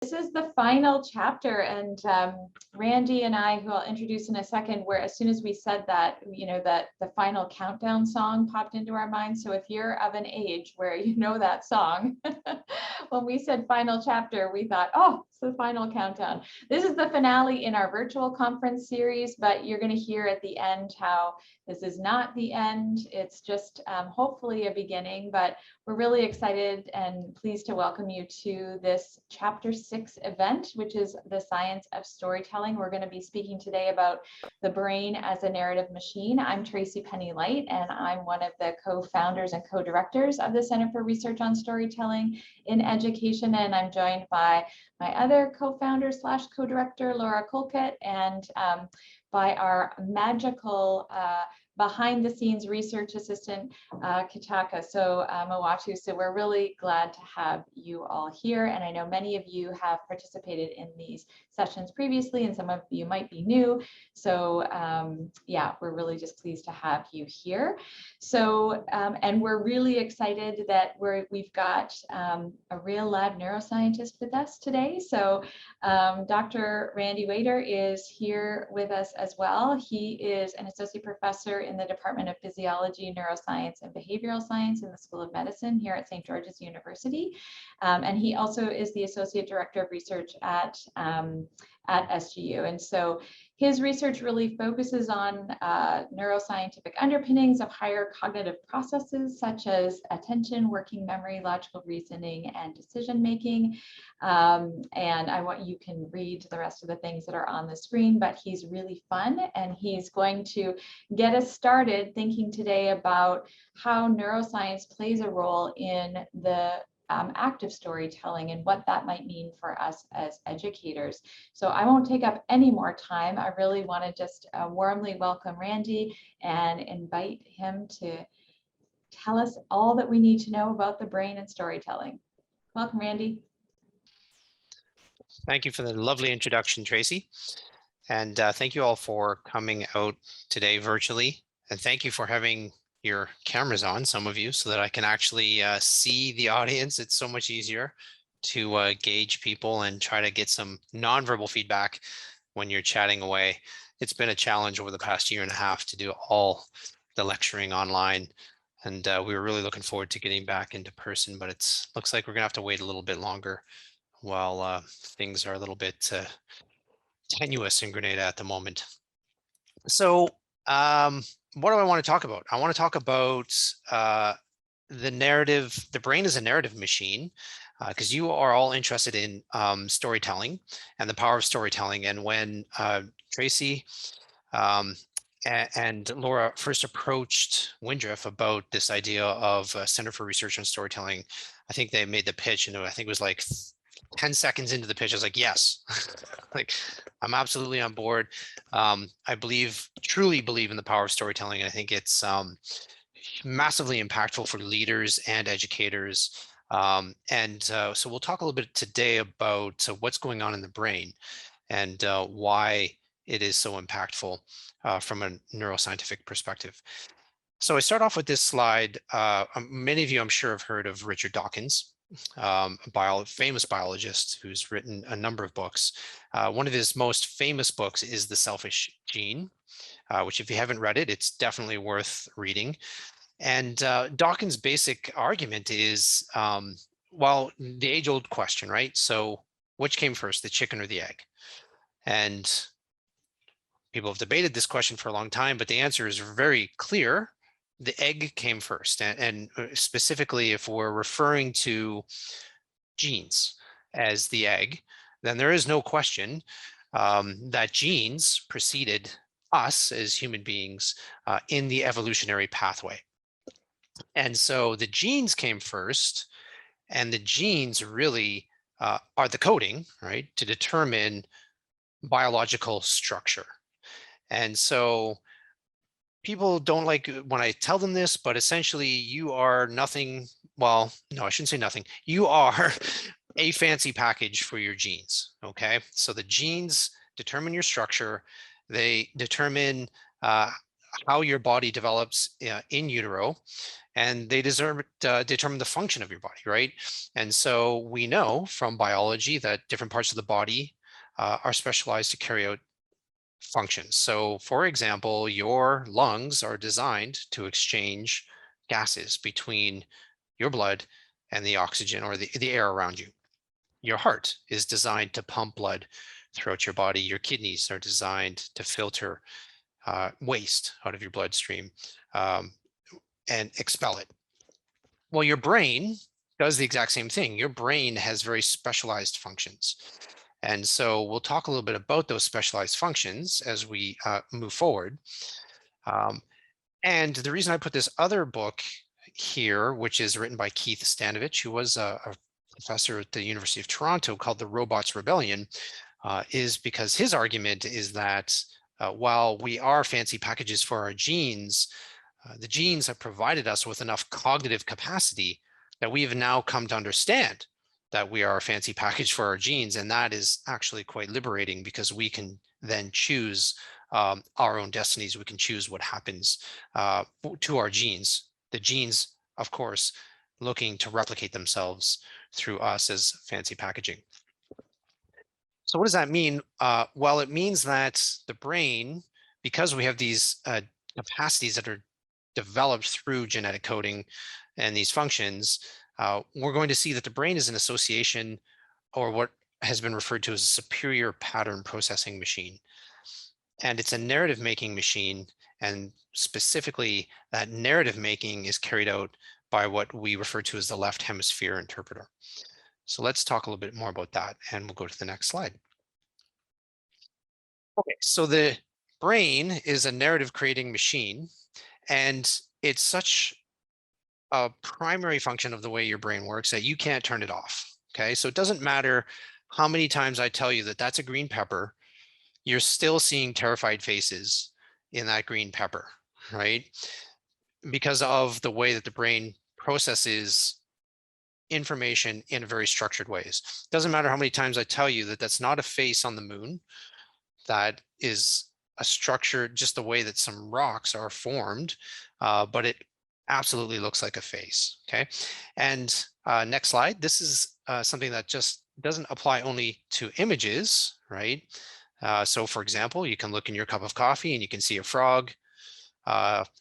This is the final chapter, and Randy and I, who I'll introduce in a second, where as soon as we said that, that the final countdown song popped into our minds. So if you're of an age where you know that song, when we said final chapter, we thought, oh, it's the final countdown. This is the finale in our virtual conference series, but you're going to hear at the end how this is not the end. It's just hopefully a beginning, but we're really excited and pleased to welcome you to this Chapter 6 event, which is the science of storytelling. We're going to be speaking today about the brain as a narrative machine. I'm Tracy Penny-Light, and I'm one of the co-founders and co-directors of the Center for Research on Storytelling in Education, and I'm joined by my other co-founder slash co-director, Laura Colquitt, and by our magical behind the scenes research assistant, Kitaka Mawatu. So we're really glad to have you all here. And I know many of you have participated in these sessions previously, and some of you might be new. So yeah, we're really just pleased to have you here. So, and we're really excited that we've got a real live neuroscientist with us today. So Dr. Randy Wader is here with us as well. He is an associate professor in the Department of Physiology, Neuroscience, and Behavioral Science in the School of Medicine here at St. George's University. And he also is the Associate Director of Research at SGU. And so his research really focuses on neuroscientific underpinnings of higher cognitive processes such as attention, working memory, logical reasoning, and decision making. And you can read the rest of the things that are on the screen, but he's really fun, and he's going to get us started thinking today about how neuroscience plays a role in the active storytelling and what that might mean for us as educators. So I won't take up any more time. I really want to just warmly welcome Randy and invite him to tell us all that we need to know about the brain and storytelling. Welcome, Randy. Thank you for the lovely introduction, Tracy. And thank you all for coming out today virtually. And thank you for having your cameras on, some of you, so that I can actually see the audience. It's so much easier to gauge people and try to get some nonverbal feedback when you're chatting away. It's been a challenge over the past year and a half to do all the lecturing online. And we were really looking forward to getting back into person, but it looks like we're gonna have to wait a little bit longer while things are a little bit tenuous in Grenada at the moment. So what do I want to talk about? I want to talk about the narrative. The brain is a narrative machine, because you are all interested in storytelling and the power of storytelling. And when Tracy and Laura first approached Windriff about this idea of Center for Research on Storytelling, I think they made the pitch, and I think it was like 10 seconds into the pitch, I was like, yes, like I'm absolutely on board. I truly believe in the power of storytelling. I think it's massively impactful for leaders and educators. So we'll talk a little bit today about what's going on in the brain and why it is so impactful from a neuroscientific perspective. So I start off with this slide. Many of you, I'm sure, have heard of Richard Dawkins, a famous biologist who's written a number of books. One of his most famous books is The Selfish Gene, which if you haven't read it, it's definitely worth reading. And Dawkins' basic argument is, well, the age-old question, right? So which came first, the chicken or the egg? And people have debated this question for a long time, but the answer is very clear. The egg came first, and specifically, if we're referring to genes as the egg, then there is no question that genes preceded us as human beings in the evolutionary pathway. And so the genes came first, and the genes really are the coding, right, to determine biological structure. And so people don't like when I tell them this, but essentially you are nothing. Well, no, I shouldn't say nothing. You are a fancy package for your genes. Okay. So the genes determine your structure. They determine how your body develops in utero. and they determine the function of your body, right? And so we know from biology that different parts of the body are specialized to carry out functions. So for example, your lungs are designed to exchange gases between your blood and the oxygen or the air around you. Your heart is designed to pump blood throughout your body. Your kidneys are designed to filter waste out of your bloodstream um, and expel it. Well, your brain does the exact same thing. Your brain has very specialized functions. And so we'll talk a little bit about those specialized functions as we move forward. Um, and the reason I put this other book here, which is written by Keith Stanovich, who was a professor at the University of Toronto, called The Robots Rebellion, is because his argument is that while we are fancy packages for our genes, the genes have provided us with enough cognitive capacity that we have now come to understand that we are a fancy package for our genes. And that is actually quite liberating because we can then choose our own destinies. We can choose what happens to our genes. The genes, of course, looking to replicate themselves through us as fancy packaging. So what does that mean? Well, it means that the brain, because we have these capacities that are developed through genetic coding and these functions, we're going to see that the brain is an association, or what has been referred to as a superior pattern processing machine. And it's a narrative making machine. And specifically, that narrative making is carried out by what we refer to as the left hemisphere interpreter. So let's talk a little bit more about that, and we'll go to the next slide. Okay, so the brain is a narrative creating machine, and it's such a primary function of the way your brain works that you can't turn it off. Okay, so it doesn't matter how many times I tell you that that's a green pepper, you're still seeing terrified faces in that green pepper, right? Because of the way that the brain processes information in very structured ways. Doesn't matter how many times I tell you that that's not a face on the moon, that is a structure, just the way that some rocks are formed, but it absolutely looks like a face, okay? And next slide, this is something that just doesn't apply only to images, right? So for example, you can look in your cup of coffee and you can see a frog,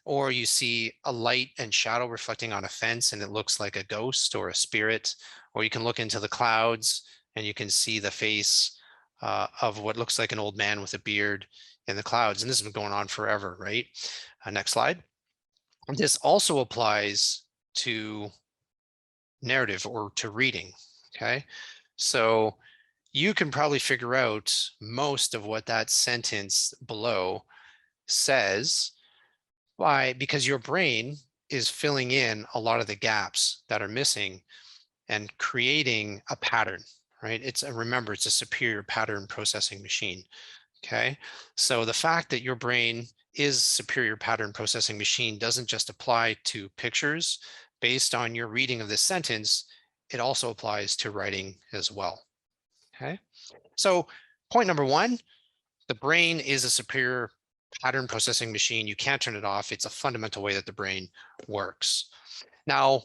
or you see a light and shadow reflecting on a fence and it looks like a ghost or a spirit, or you can look into the clouds and you can see the face of what looks like an old man with a beard in the clouds. And this has been going on forever, right? Next slide. This also applies to narrative or to reading, okay? So you can probably figure out most of what that sentence below says because your brain is filling in a lot of the gaps that are missing and creating a pattern, right? Remember, it's a superior pattern processing machine, okay? So the fact that your brain is superior pattern processing machine doesn't just apply to pictures. Based on your reading of this sentence, it also applies to writing as well, okay? So point number one, the brain is a superior pattern processing machine. You can't turn it off. It's a fundamental way that the brain works. Now,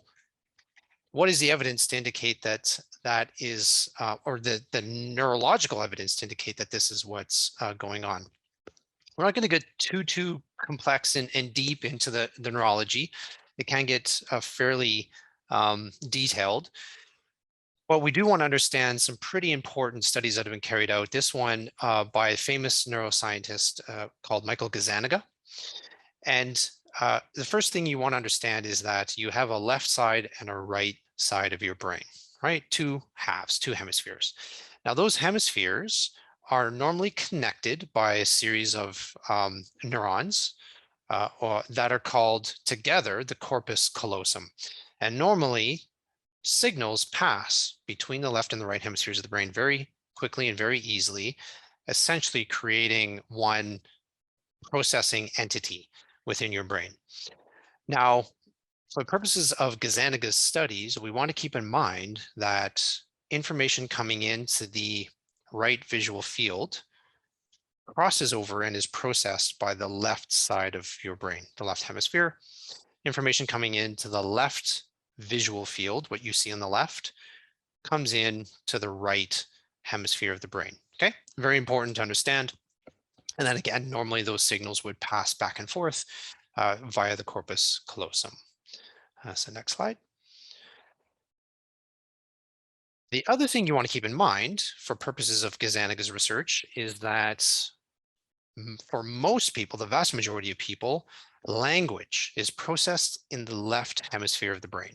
what is the evidence to indicate that that is, or the neurological evidence to indicate that this is what's going on? We're not going to get too complex and deep into the neurology. It can get fairly detailed. But we do want to understand some pretty important studies that have been carried out. This one by a famous neuroscientist called Michael Gazzaniga. And the first thing you want to understand is that you have a left side and a right side of your brain, right? Two halves, two hemispheres. Now those hemispheres are normally connected by a series of neurons that are called together the corpus callosum. And normally signals pass between the left and the right hemispheres of the brain very quickly and very easily, essentially creating one processing entity within your brain. Now, for purposes of Gazzaniga's studies, we want to keep in mind that information coming into the right visual field crosses over and is processed by the left side of your brain, the left hemisphere. information coming into the left visual field, what you see on the left, comes in to the right hemisphere of the brain. Okay, very important to understand. And then again, normally those signals would pass back and forth via the corpus callosum. So next slide. The other thing you want to keep in mind for purposes of Gazzaniga's research is that for most people, the vast majority of people, language is processed in the left hemisphere of the brain.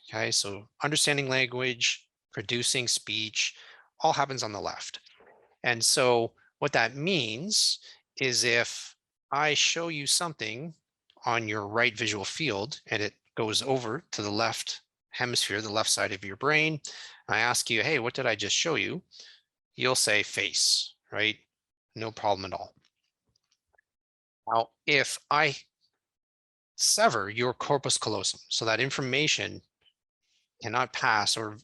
Okay, so understanding language, producing speech, all happens on the left. And so what that means is if I show you something on your right visual field and it goes over to the left hemisphere, the left side of your brain, I ask you, hey, what did I just show you? You'll say face, right? No problem at all. Now, if I sever your corpus callosum, so that information cannot pass, or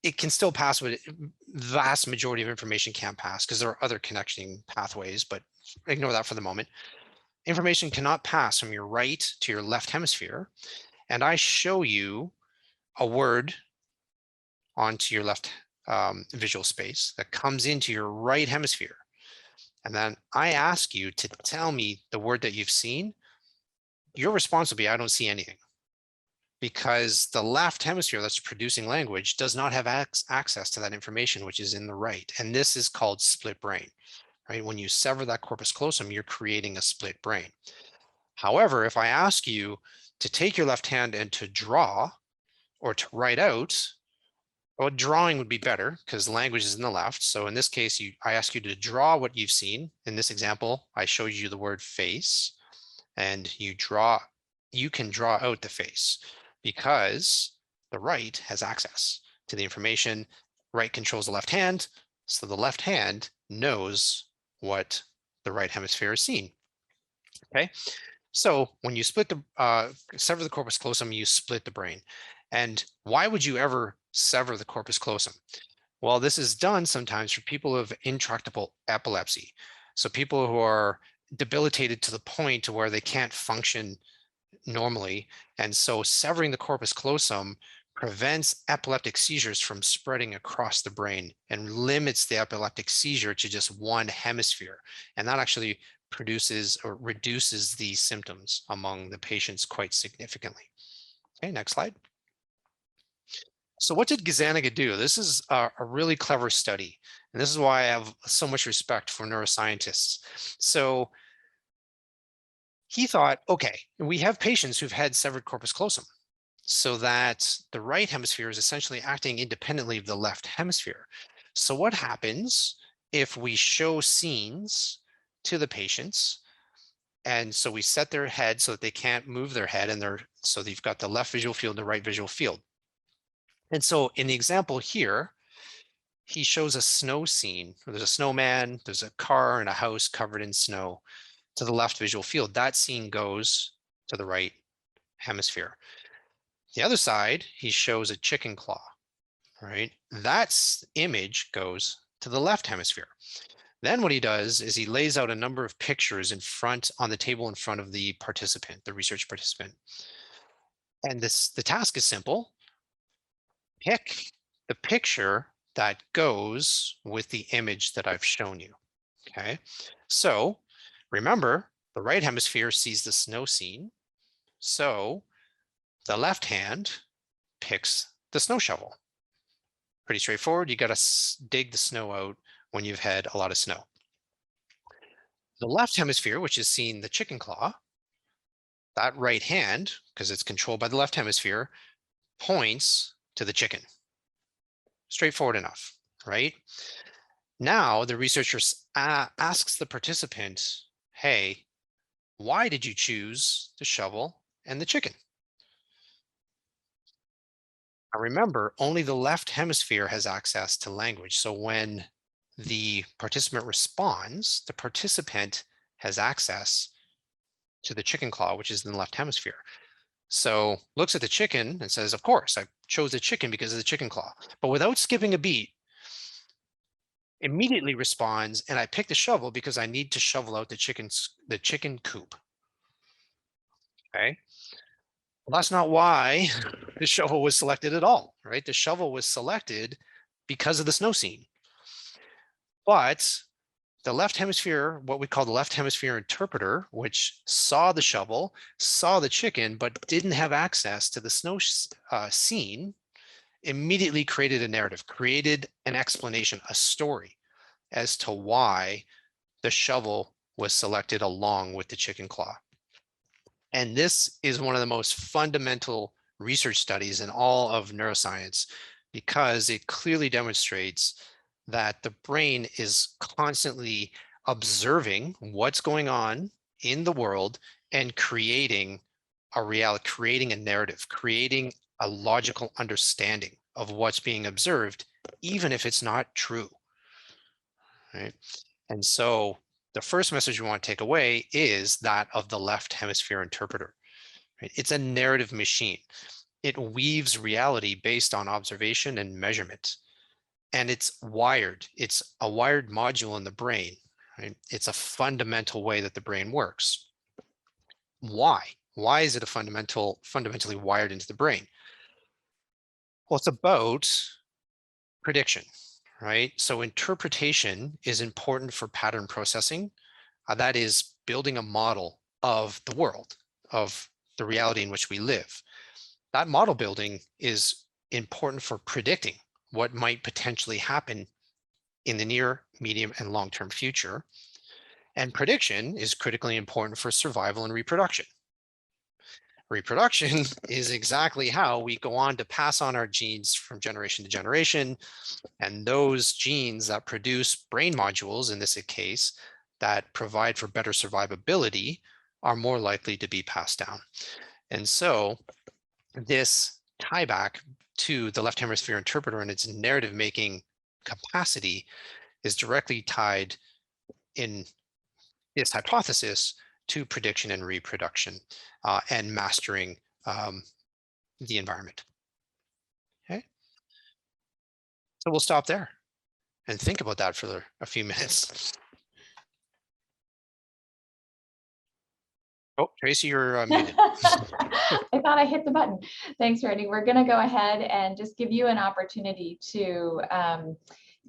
it can still pass, but vast majority of information can't pass because there are other connecting pathways, but ignore that for the moment. Information cannot pass from your right to your left hemisphere. And I show you a word onto your left visual space that comes into your right hemisphere. And then I ask you to tell me the word that you've seen. Your response will be, I don't see anything. Because the left hemisphere that's producing language does not have access to that information, which is in the right. And this is called split brain, right? When you sever that corpus callosum, you're creating a split brain. However, if I ask you to take your left hand and to draw or to write out, well, drawing would be better because language is in the left. So in this case, I ask you to draw what you've seen. In this example, I showed you the word face, and you can draw out the face because the right has access to the information. Right controls the left hand, so the left hand knows what the right hemisphere is seeing. Okay, so when you split sever the corpus callosum, you split the brain. And why would you ever sever the corpus callosum? Well, this is done sometimes for people who have intractable epilepsy. So people who are debilitated to the point to where they can't function normally. And so severing the corpus callosum prevents epileptic seizures from spreading across the brain and limits the epileptic seizure to just one hemisphere. And that actually produces or reduces the symptoms among the patients quite significantly. Okay, next slide. So what did Gazzaniga do? This is a really clever study. And this is why I have so much respect for neuroscientists. So he thought, okay, we have patients who've had severed corpus callosum so that the right hemisphere is essentially acting independently of the left hemisphere. So what happens if we show scenes to the patients? And so we set their head so that they can't move their head, and so they've got the left visual field and the right visual field. And so in the example here, he shows a snow scene where there's a snowman, there's a car and a house covered in snow to the left visual field. That scene goes to the right hemisphere. The other side, he shows a chicken claw, right? That image goes to the left hemisphere. Then what he does is he lays out a number of pictures on the table in front of the participant, the research participant. And the task is simple. Pick the picture that goes with the image that I've shown you. Okay, so remember, the right hemisphere sees the snow scene. So the left hand picks the snow shovel. Pretty straightforward. You got to dig the snow out when you've had a lot of snow. The left hemisphere, which is seeing the chicken claw, that right hand, because it's controlled by the left hemisphere, points to the chicken. Straightforward enough, right? Now the researcher asks the participant, hey, why did you choose the shovel and the chicken? Now remember, only the left hemisphere has access to language. So when the participant responds, the participant has access to the chicken claw, which is in the left hemisphere. So looks at the chicken and says, of course, I chose the chicken because of the chicken claw. But without skipping a beat, immediately responds, and I picked the shovel because I need to shovel out the chicken coop. Okay. Well, that's not why the shovel was selected at all, right? The shovel was selected because of the snow scene. But the left hemisphere, what we call the left hemisphere interpreter, which saw the shovel, saw the chicken, but didn't have access to the snow scene, immediately created a narrative, created an explanation, a story as to why the shovel was selected along with the chicken claw. And this is one of the most fundamental research studies in all of neuroscience, because it clearly demonstrates that the brain is constantly observing what's going on in the world and creating a reality, creating a narrative, creating a logical understanding of what's being observed, even if it's not true, right? And so the first message we want to take away is that of the left hemisphere interpreter, right? It's a narrative machine. It weaves reality based on observation and measurement. And it's wired. It's a wired module in the brain, right? It's a fundamental way that the brain works. Why? Why is it a fundamentally wired into the brain? Well, it's about prediction, right? So interpretation is important for pattern processing. That is building a model of the world, of the reality in which we live. That model building is important for predicting what might potentially happen in the near, medium, and long-term future. And prediction is critically important for survival and reproduction. Reproduction is exactly how we go on to pass on our genes from generation to generation. And those genes that produce brain modules, in this case, that provide for better survivability, are more likely to be passed down. And so this tie back to the left hemisphere interpreter and its narrative making capacity is directly tied in this hypothesis to prediction and reproduction and mastering the environment. Okay, so we'll stop there and think about that for a few minutes. Oh, Tracy, you're muted. I thought I hit the button. Thanks, Randy. We're going to go ahead and just give you an opportunity to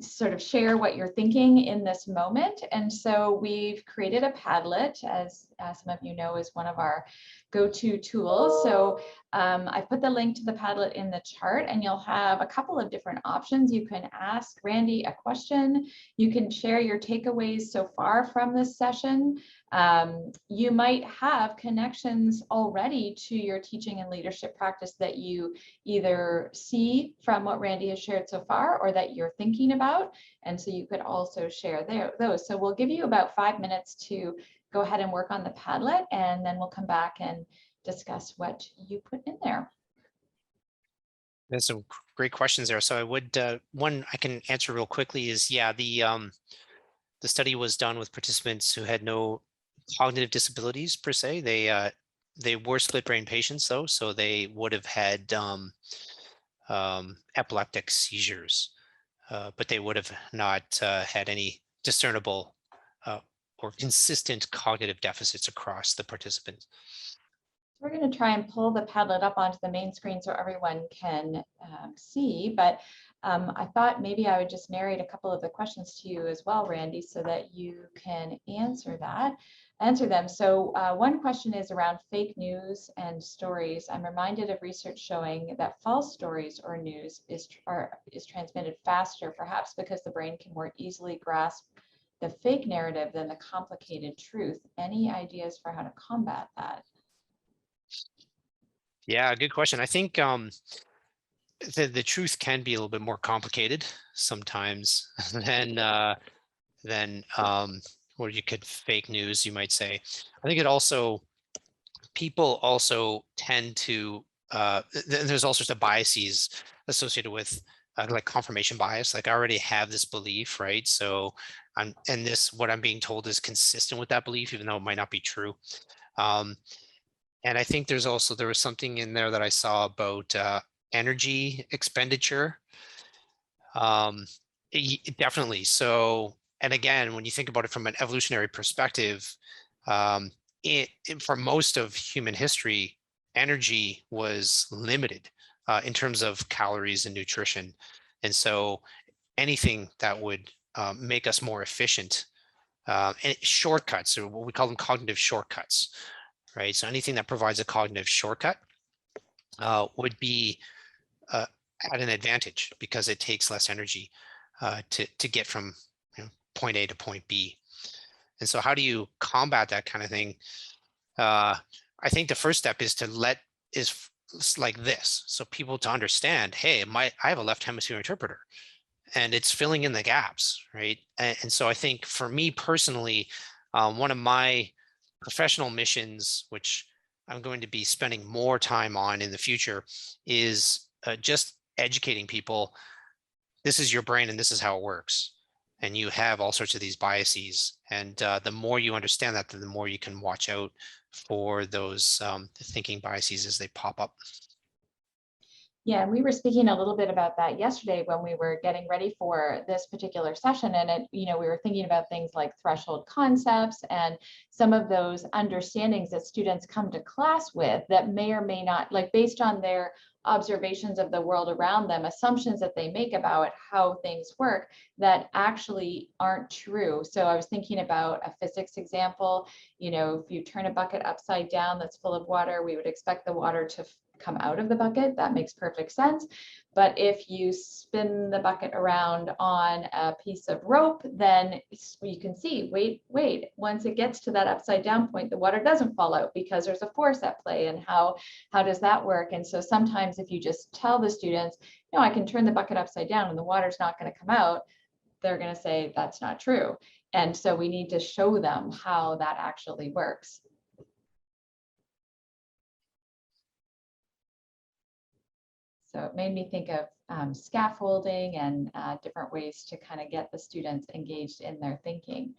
sort of share what you're thinking in this moment. And so we've created a Padlet, as some of you know, is one of our go-to tools. So I put the link to the Padlet in the chart, and you'll have a couple of different options. You can ask Randy a question. You can share your takeaways so far from this session. You might have connections already to your teaching and leadership practice that you either see from what Randy has shared so far or that you're thinking about. And so you could also share those. So we'll give you about 5 minutes to go ahead and work on the Padlet, and then we'll come back and discuss what you put in there. There's some great questions there. So I would, one I can answer real quickly is, yeah, the study was done with participants who had no cognitive disabilities per se. They were split brain patients though, so they would have had epileptic seizures, but they would have not had any discernible or consistent cognitive deficits across the participants. We're going to try and pull the Padlet up onto the main screen so everyone can see, but I thought maybe I would just narrate a couple of the questions to you as well, Randy, so that you can answer them. So one question is around fake news and stories. I'm reminded of research showing that false stories or news is transmitted faster, perhaps because the brain can more easily grasp the fake narrative than the complicated truth. Any ideas for how to combat that? Yeah, good question. I think the truth can be a little bit more complicated sometimes than or you could fake news, you might say. I think it also, people also tend to there's all sorts of biases associated with like confirmation bias. Like I already have this belief, right? So and this, what I'm being told is consistent with that belief, even though it might not be true. And I think there was something in there that I saw about energy expenditure. Definitely. So, and again, when you think about it from an evolutionary perspective, for most of human history, energy was limited in terms of calories and nutrition. And so anything that would make us more efficient, and shortcuts, or what we call them cognitive shortcuts, right? So anything that provides a cognitive shortcut would be at an advantage because it takes less energy to get from point A to point B. And so how do you combat that kind of thing? I think the first step is like this. So people to understand, hey, I have a left hemisphere interpreter and it's filling in the gaps, right? And so I think for me personally, one of my professional missions, which I'm going to be spending more time on in the future, is just educating people. This is your brain and this is how it works. And you have all sorts of these biases. And the more you understand that, the more you can watch out for those thinking biases as they pop up. Yeah, and we were speaking a little bit about that yesterday when we were getting ready for this particular session. And we were thinking about things like threshold concepts and some of those understandings that students come to class with that may or may not, like based on their observations of the world around them, assumptions that they make about how things work that actually aren't true. So I was thinking about a physics example. If you turn a bucket upside down that's full of water, we would expect the water to come out of the bucket. That makes perfect sense. But if you spin the bucket around on a piece of rope, then you can see, wait, once it gets to that upside down point, the water doesn't fall out because there's a force at play. And how does that work? And so sometimes if you just tell the students, I can turn the bucket upside down and the water's not going to come out, they're going to say that's not true. And so we need to show them how that actually works. So it made me think of scaffolding and different ways to kind of get the students engaged in their thinking.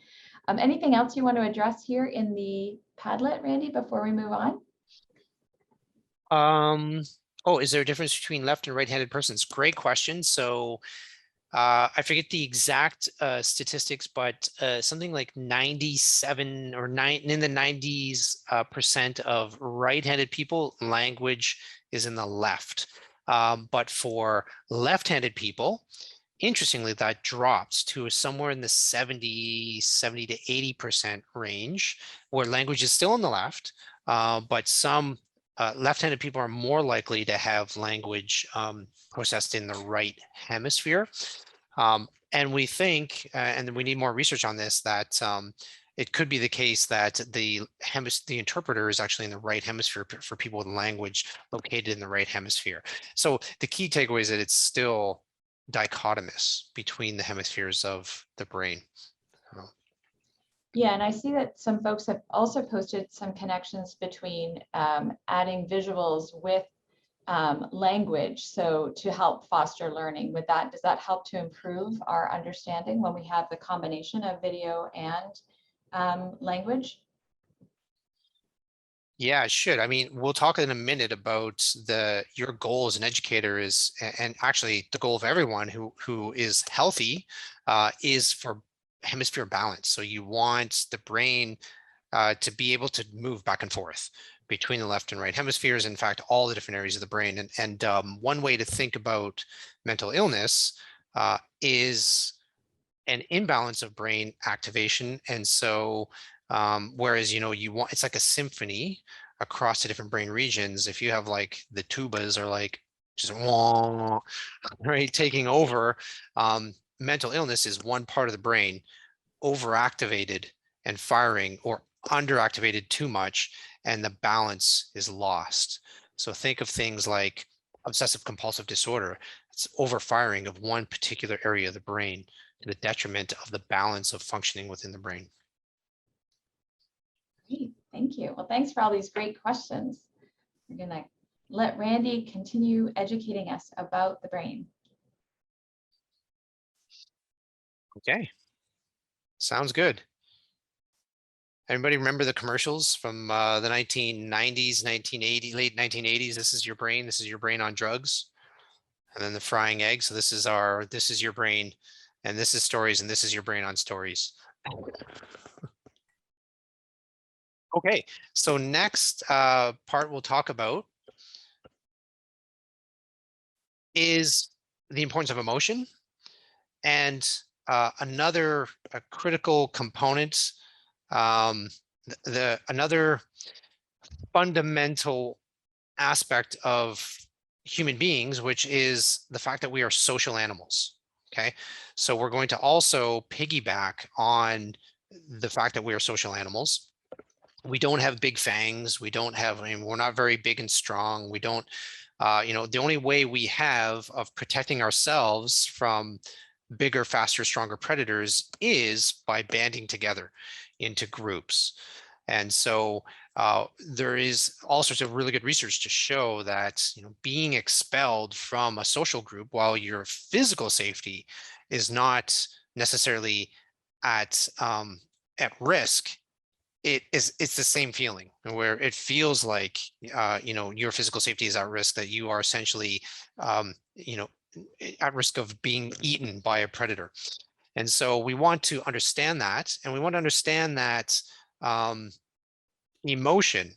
Anything else you want to address here in the Padlet, Randy, before we move on? Oh, is there a difference between left and right-handed persons? Great question. So I forget the exact statistics, but something like 97 or in the 90s percent of right-handed people, language is in the left. But for left-handed people, interestingly, that drops to somewhere in the 70 to 80% range, where language is still in the left, but some left-handed people are more likely to have language processed in the right hemisphere. And we think, and we need more research on this, that it could be the case that the interpreter is actually in the right hemisphere for people with language located in the right hemisphere. So the key takeaway is that it's still dichotomous between the hemispheres of the brain. Yeah, and I see that some folks have also posted some connections between adding visuals with language, so to help foster learning. Does that help to improve our understanding when we have the combination of video and language? Yeah, it should. I mean, we'll talk in a minute about your goal as an educator is, and actually the goal of everyone who is healthy is for hemisphere balance. So you want the brain to be able to move back and forth between the left and right hemispheres. In fact, all the different areas of the brain. And one way to think about mental illness is an imbalance of brain activation. And so whereas, it's like a symphony across the different brain regions. If you have like the tubas are like just right, taking over, mental illness is one part of the brain overactivated and firing, or underactivated too much, and the balance is lost. So think of things like obsessive compulsive disorder. It's overfiring of one particular area of the brain to the detriment of the balance of functioning within the brain. Great, thank you. Well, thanks for all these great questions. We're going to let Randy continue educating us about the brain. Okay, sounds good. Everybody remember the commercials from the 1990s, 1980s, late 1980s? This is your brain. This is your brain on drugs. And then the frying egg. So this is your brain, and this is stories, and this is your brain on stories. Okay, so next part we'll talk about is the importance of emotion, and another critical component, um, the another fundamental aspect of human beings, which is the fact that we are social animals. Okay, so we're going to also piggyback on the fact that we are social animals. We don't have big fangs. We don't have, I mean, we're not very big and strong. We don't, the only way we have of protecting ourselves from bigger, faster, stronger predators is by banding together into groups. And so there is all sorts of really good research to show that being expelled from a social group while your physical safety is not necessarily at risk, it's the same feeling where it feels like your physical safety is at risk, that you are essentially um, you know at risk of being eaten by a predator. And so we want to understand that, and we want to understand that um, emotion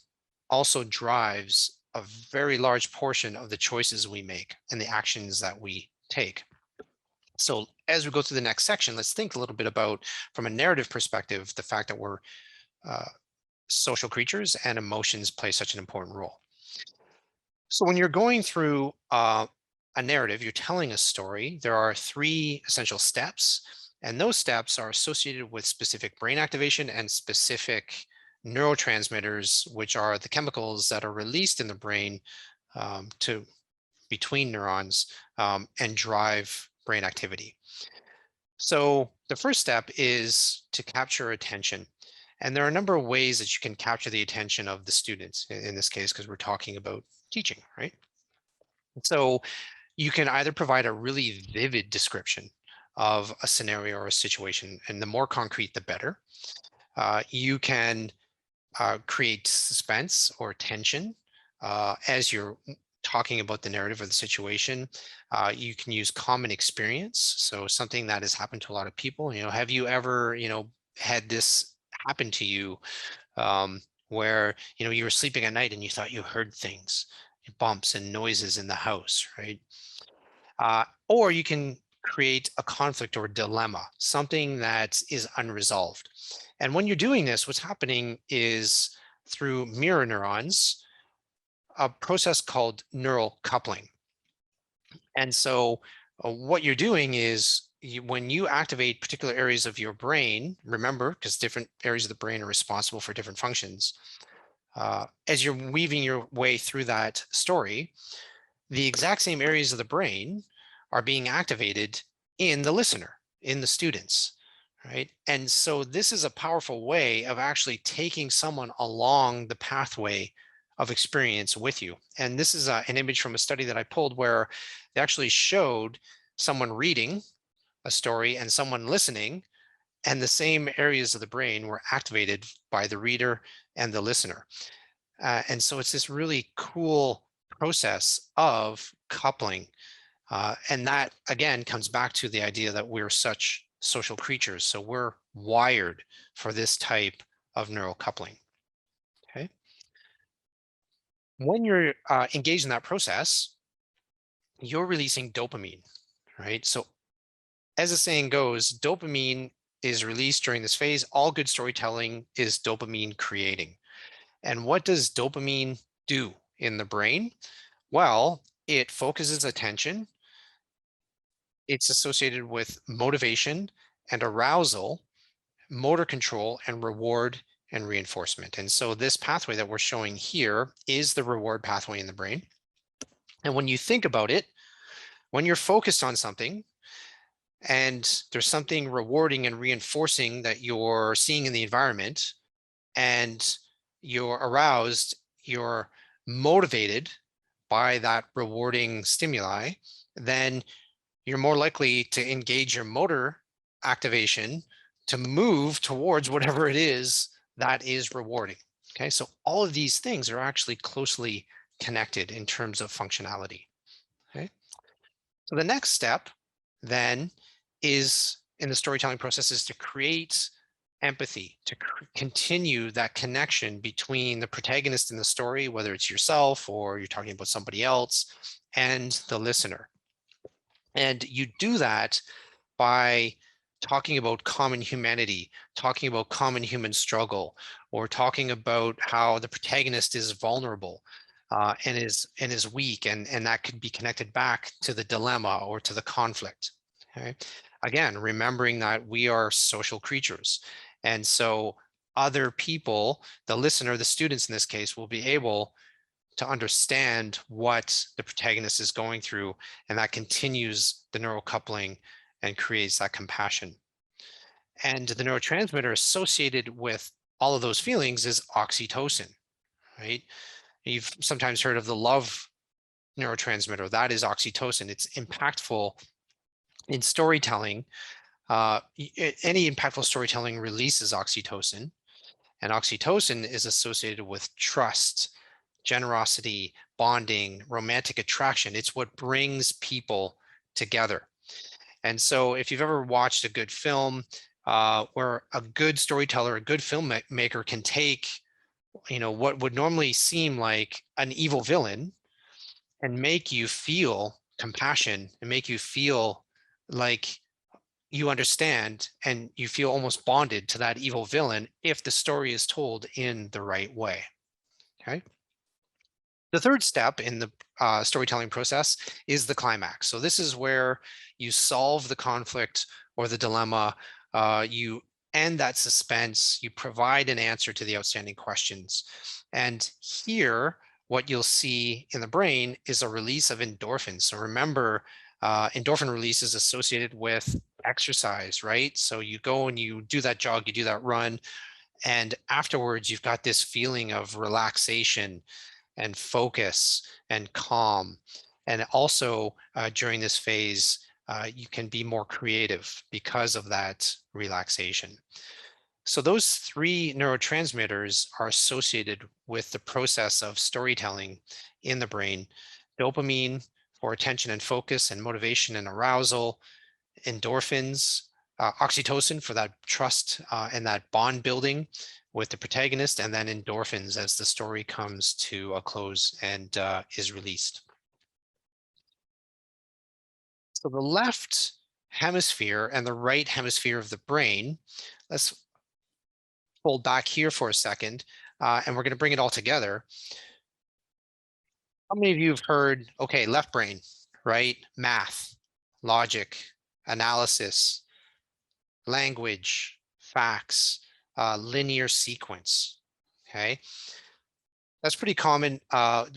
also drives a very large portion of the choices we make and the actions that we take. So as we go through the next section, let's think a little bit about, from a narrative perspective, the fact that we're uh, social creatures and emotions play such an important role. So when you're going through a narrative, you're telling a story, there are three essential steps, and those steps are associated with specific brain activation and specific neurotransmitters, which are the chemicals that are released in the brain to between neurons and drive brain activity. So the first step is to capture attention. And there are a number of ways that you can capture the attention of the students in this case, because we're talking about teaching, right? So you can either provide a really vivid description of a scenario or a situation, and the more concrete, the better. You can create suspense or tension as you're talking about the narrative or the situation. You can use common experience, so something that has happened to a lot of people. Have you ever, had this happen to you, where you were sleeping at night and you thought you heard things, bumps and noises in the house, right? Or you can create a conflict or dilemma, something that is unresolved. And when you're doing this, what's happening is, through mirror neurons, a process called neural coupling. And so what you're doing is, when you activate particular areas of your brain, remember, because different areas of the brain are responsible for different functions, as you're weaving your way through that story, the exact same areas of the brain are being activated in the listener, in the students, right? And so this is a powerful way of actually taking someone along the pathway of experience with you. And this is an image from a study that I pulled, where they actually showed someone reading a story and someone listening, and the same areas of the brain were activated by the reader and the listener. And so it's this really cool process of coupling. And that, again, comes back to the idea that we're such social creatures. So we're wired for this type of neural coupling. Okay. When you're engaged in that process, you're releasing dopamine, right? So as the saying goes, dopamine is released during this phase. All good storytelling is dopamine creating. And what does dopamine do in the brain? Well, it focuses attention. It's associated with motivation and arousal, motor control, and reward and reinforcement. And so this pathway that we're showing here is the reward pathway in the brain. And when you think about it, when you're focused on something and there's something rewarding and reinforcing that you're seeing in the environment, and you're aroused, you're motivated by that rewarding stimuli, then you're more likely to engage your motor activation to move towards whatever it is that is rewarding. Okay, so all of these things are actually closely connected in terms of functionality. Okay, so the next step then is, in the storytelling process, is to create empathy, to continue that connection between the protagonist in the story, whether it's yourself or you're talking about somebody else, and the listener. And you do that by talking about common humanity, talking about common human struggle, or talking about how the protagonist is vulnerable and is weak, and that could be connected back to the dilemma or to the conflict. Okay. Again, remembering that we are social creatures, and so other people, the listener, the students in this case, will be able to understand what the protagonist is going through, and that continues the neural coupling and creates that compassion. And the neurotransmitter associated with all of those feelings is oxytocin, right? You've sometimes heard of the love neurotransmitter. That is oxytocin. It's impactful in storytelling. Any impactful storytelling releases oxytocin, and oxytocin is associated with trust, generosity, bonding, romantic attraction. It's what brings people together. And so if you've ever watched a good film where a good storyteller, a good filmmaker can take, what would normally seem like an evil villain and make you feel compassion and make you feel like you understand and you feel almost bonded to that evil villain if the story is told in the right way. Okay. The third step in the storytelling process is the climax. So this is where you solve the conflict or the dilemma, you end that suspense, you provide an answer to the outstanding questions. And here, what you'll see in the brain is a release of endorphins. So remember, endorphin release is associated with exercise, right? So you go and you do that jog, you do that run, and afterwards you've got this feeling of relaxation and focus and calm. And also during this phase, you can be more creative because of that relaxation. So those three neurotransmitters are associated with the process of storytelling in the brain: dopamine for attention and focus and motivation and arousal, endorphins, oxytocin for that trust and that bond building with the protagonist, and then endorphins as the story comes to a close and is released. So the left hemisphere and the right hemisphere of the brain, let's fold back here for a second, and we're going to bring it all together. How many of you have heard, okay, left brain, right? Math, logic, analysis, language, facts, linear sequence, okay? That's pretty common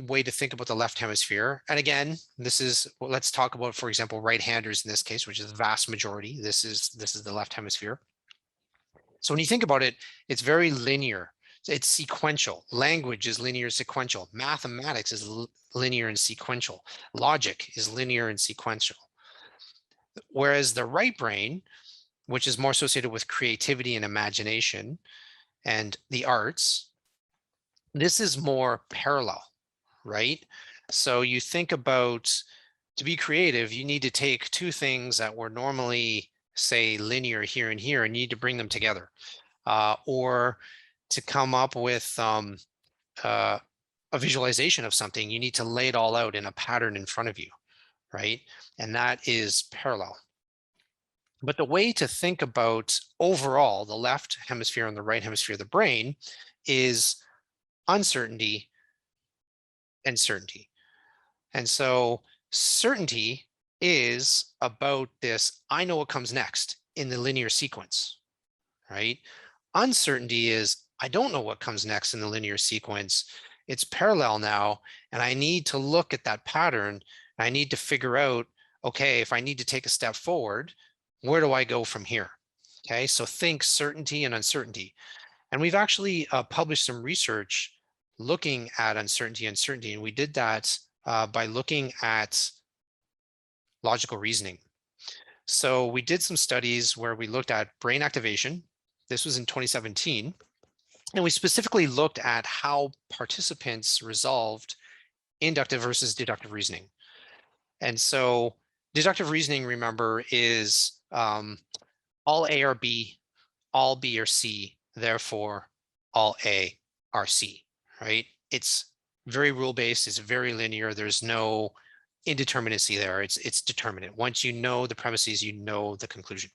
way to think about the left hemisphere. And again, let's talk about, for example, right-handers in this case, which is the vast majority. This is the left hemisphere. So when you think about it, it's very linear. It's sequential. Language is linear sequential. Mathematics is linear and sequential. Logic is linear and sequential. Whereas the right brain, which is more associated with creativity and imagination and the arts, this is more parallel, right? So you think about, to be creative, you need to take two things that were normally, say, linear here and here, and you need to bring them together. Or to come up with a visualization of something, you need to lay it all out in a pattern in front of you, right? And that is parallel. But the way to think about overall the left hemisphere and the right hemisphere of the brain is uncertainty and certainty. And so certainty is about this, I know what comes next in the linear sequence, right? Uncertainty is, I don't know what comes next in the linear sequence. It's parallel now, and I need to look at that pattern. And I need to figure out, okay, if I need to take a step forward, where do I go from here? Okay, so think certainty and uncertainty. And we've actually published some research looking at uncertainty, and we did that by looking at logical reasoning. So we did some studies where we looked at brain activation. This was in 2017. And we specifically looked at how participants resolved inductive versus deductive reasoning. And so deductive reasoning, remember, is all A or B, all B are C, therefore all A are C, right? It's very rule-based, it's very linear, there's no indeterminacy there, it's determinate. Once you know the premises, you know the conclusion.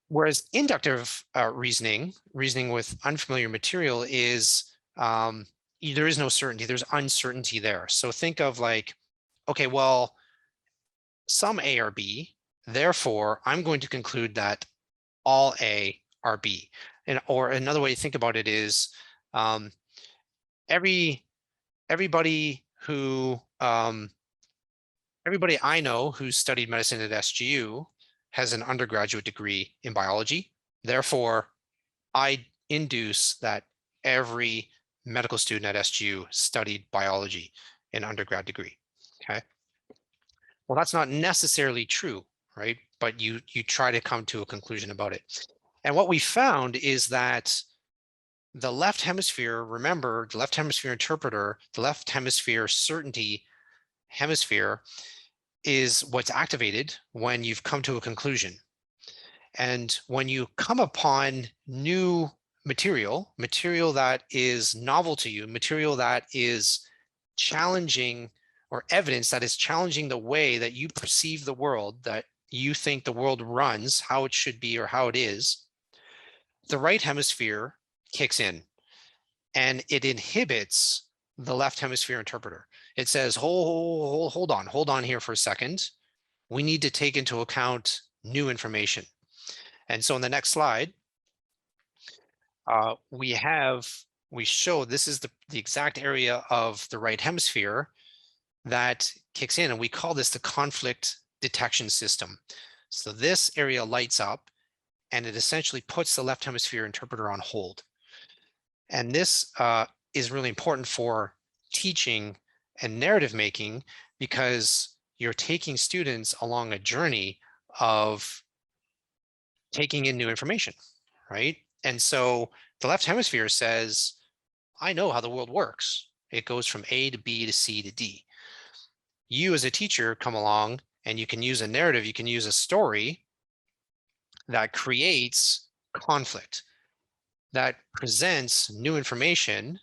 Whereas inductive reasoning with unfamiliar material is, there is no certainty, there's uncertainty there. So think of like, okay, well, some A are B, therefore I'm going to conclude that all A are B. And or another way to think about it is, everybody who everybody I know who's studied medicine at SGU has an undergraduate degree in biology. Therefore, I induce that every medical student at SGU studied biology in undergrad degree. Okay. Well, that's not necessarily true, right? But you try to come to a conclusion about it. And what we found is that the left hemisphere, remember, the left hemisphere interpreter, the left hemisphere certainty hemisphere is what's activated when you've come to a conclusion. And when you come upon new material that is novel to you, material that is challenging, or evidence that is challenging the way that you perceive the world, that you think the world runs, how it should be or how it is, the right hemisphere kicks in and it inhibits the left hemisphere interpreter. It says, hold on here for a second. We need to take into account new information. And so in the next slide, we show this is the exact area of the right hemisphere that kicks in, and we call this the conflict detection system. So this area lights up and it essentially puts the left hemisphere interpreter on hold. And this is really important for teaching and narrative making, because you're taking students along a journey of taking in new information, right? And so the left hemisphere says, I know how the world works. It goes from A to B to C to D. You as a teacher come along and you can use a narrative, you can use a story that creates conflict, that presents new information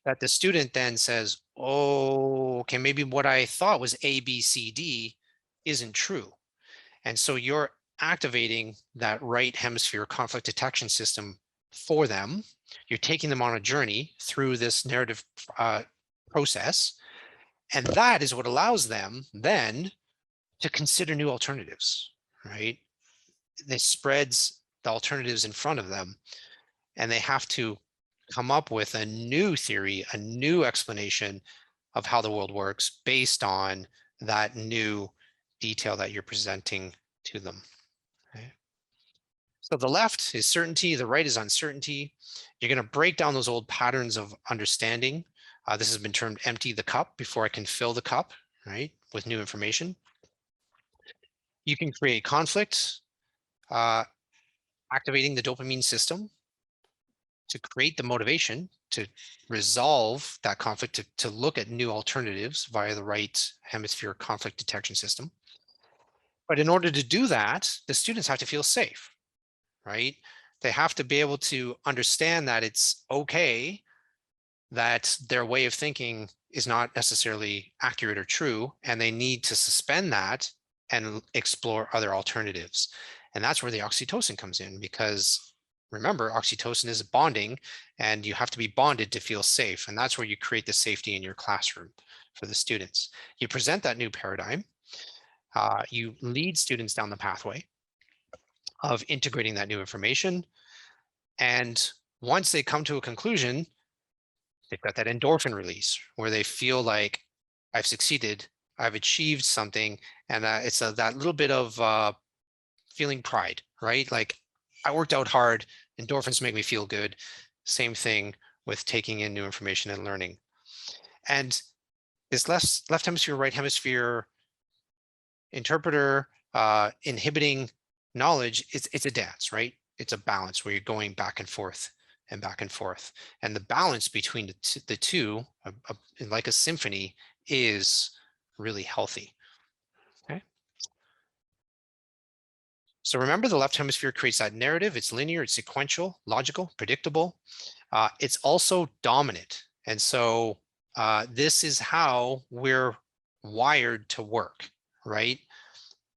that the student then says, oh, okay, maybe what I thought was A, B, C, D isn't true. And so you're activating that right hemisphere conflict detection system for them. You're taking them on a journey through this narrative process. And that is what allows them then to consider new alternatives, right? This spreads the alternatives in front of them, and they have to come up with a new theory, a new explanation of how the world works based on that new detail that you're presenting to them. Okay. So the left is certainty, the right is uncertainty. You're going to break down those old patterns of understanding. This has been termed empty the cup before I can fill the cup, right, with new information. You can create conflict, activating the dopamine system to create the motivation to resolve that conflict, to look at new alternatives via the right hemisphere conflict detection system. But in order to do that, the students have to feel safe, right? They have to be able to understand that it's okay that their way of thinking is not necessarily accurate or true, and they need to suspend that and explore other alternatives. And that's where the oxytocin comes in, because remember, oxytocin is bonding, and you have to be bonded to feel safe. And that's where you create the safety in your classroom for the students. You present that new paradigm, you lead students down the pathway of integrating that new information. And once they come to a conclusion, they've got that endorphin release where they feel like, I've succeeded, I've achieved something. And it's that little bit of feeling pride, right? Like, I worked out hard, endorphins make me feel good. Same thing with taking in new information and learning. And this left hemisphere, right hemisphere interpreter inhibiting knowledge, it's a dance, right? It's a balance where you're going back and forth and back and forth. And the balance between the two, like a symphony, is really healthy. Okay. So remember, the left hemisphere creates that narrative. It's linear, it's sequential, logical, predictable. It's also dominant. And so this is how we're wired to work, right?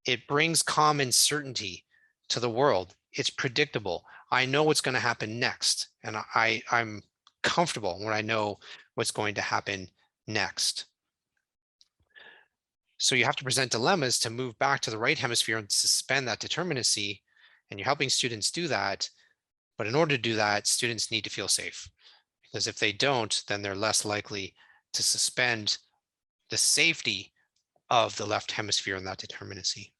It brings calm and certainty to the world. It's predictable. I know what's going to happen next. And I'm comfortable when I know what's going to happen next. So you have to present dilemmas to move back to the right hemisphere and suspend that determinacy. And you're helping students do that. But in order to do that, students need to feel safe. Because if they don't, then they're less likely to suspend the safety of the left hemisphere and that determinacy.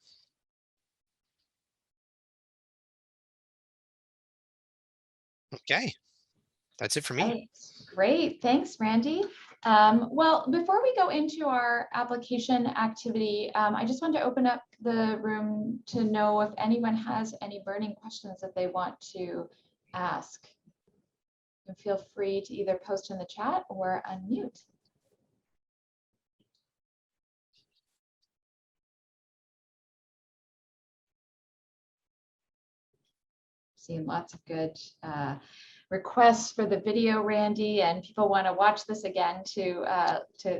Okay, that's it for me. Right. Great, thanks, Randy. Well, before we go into our application activity, I just want to open up the room to know if anyone has any burning questions that they want to ask. And feel free to either post in the chat or unmute. Seeing lots of good requests for the video, Randy, and people want to watch this again to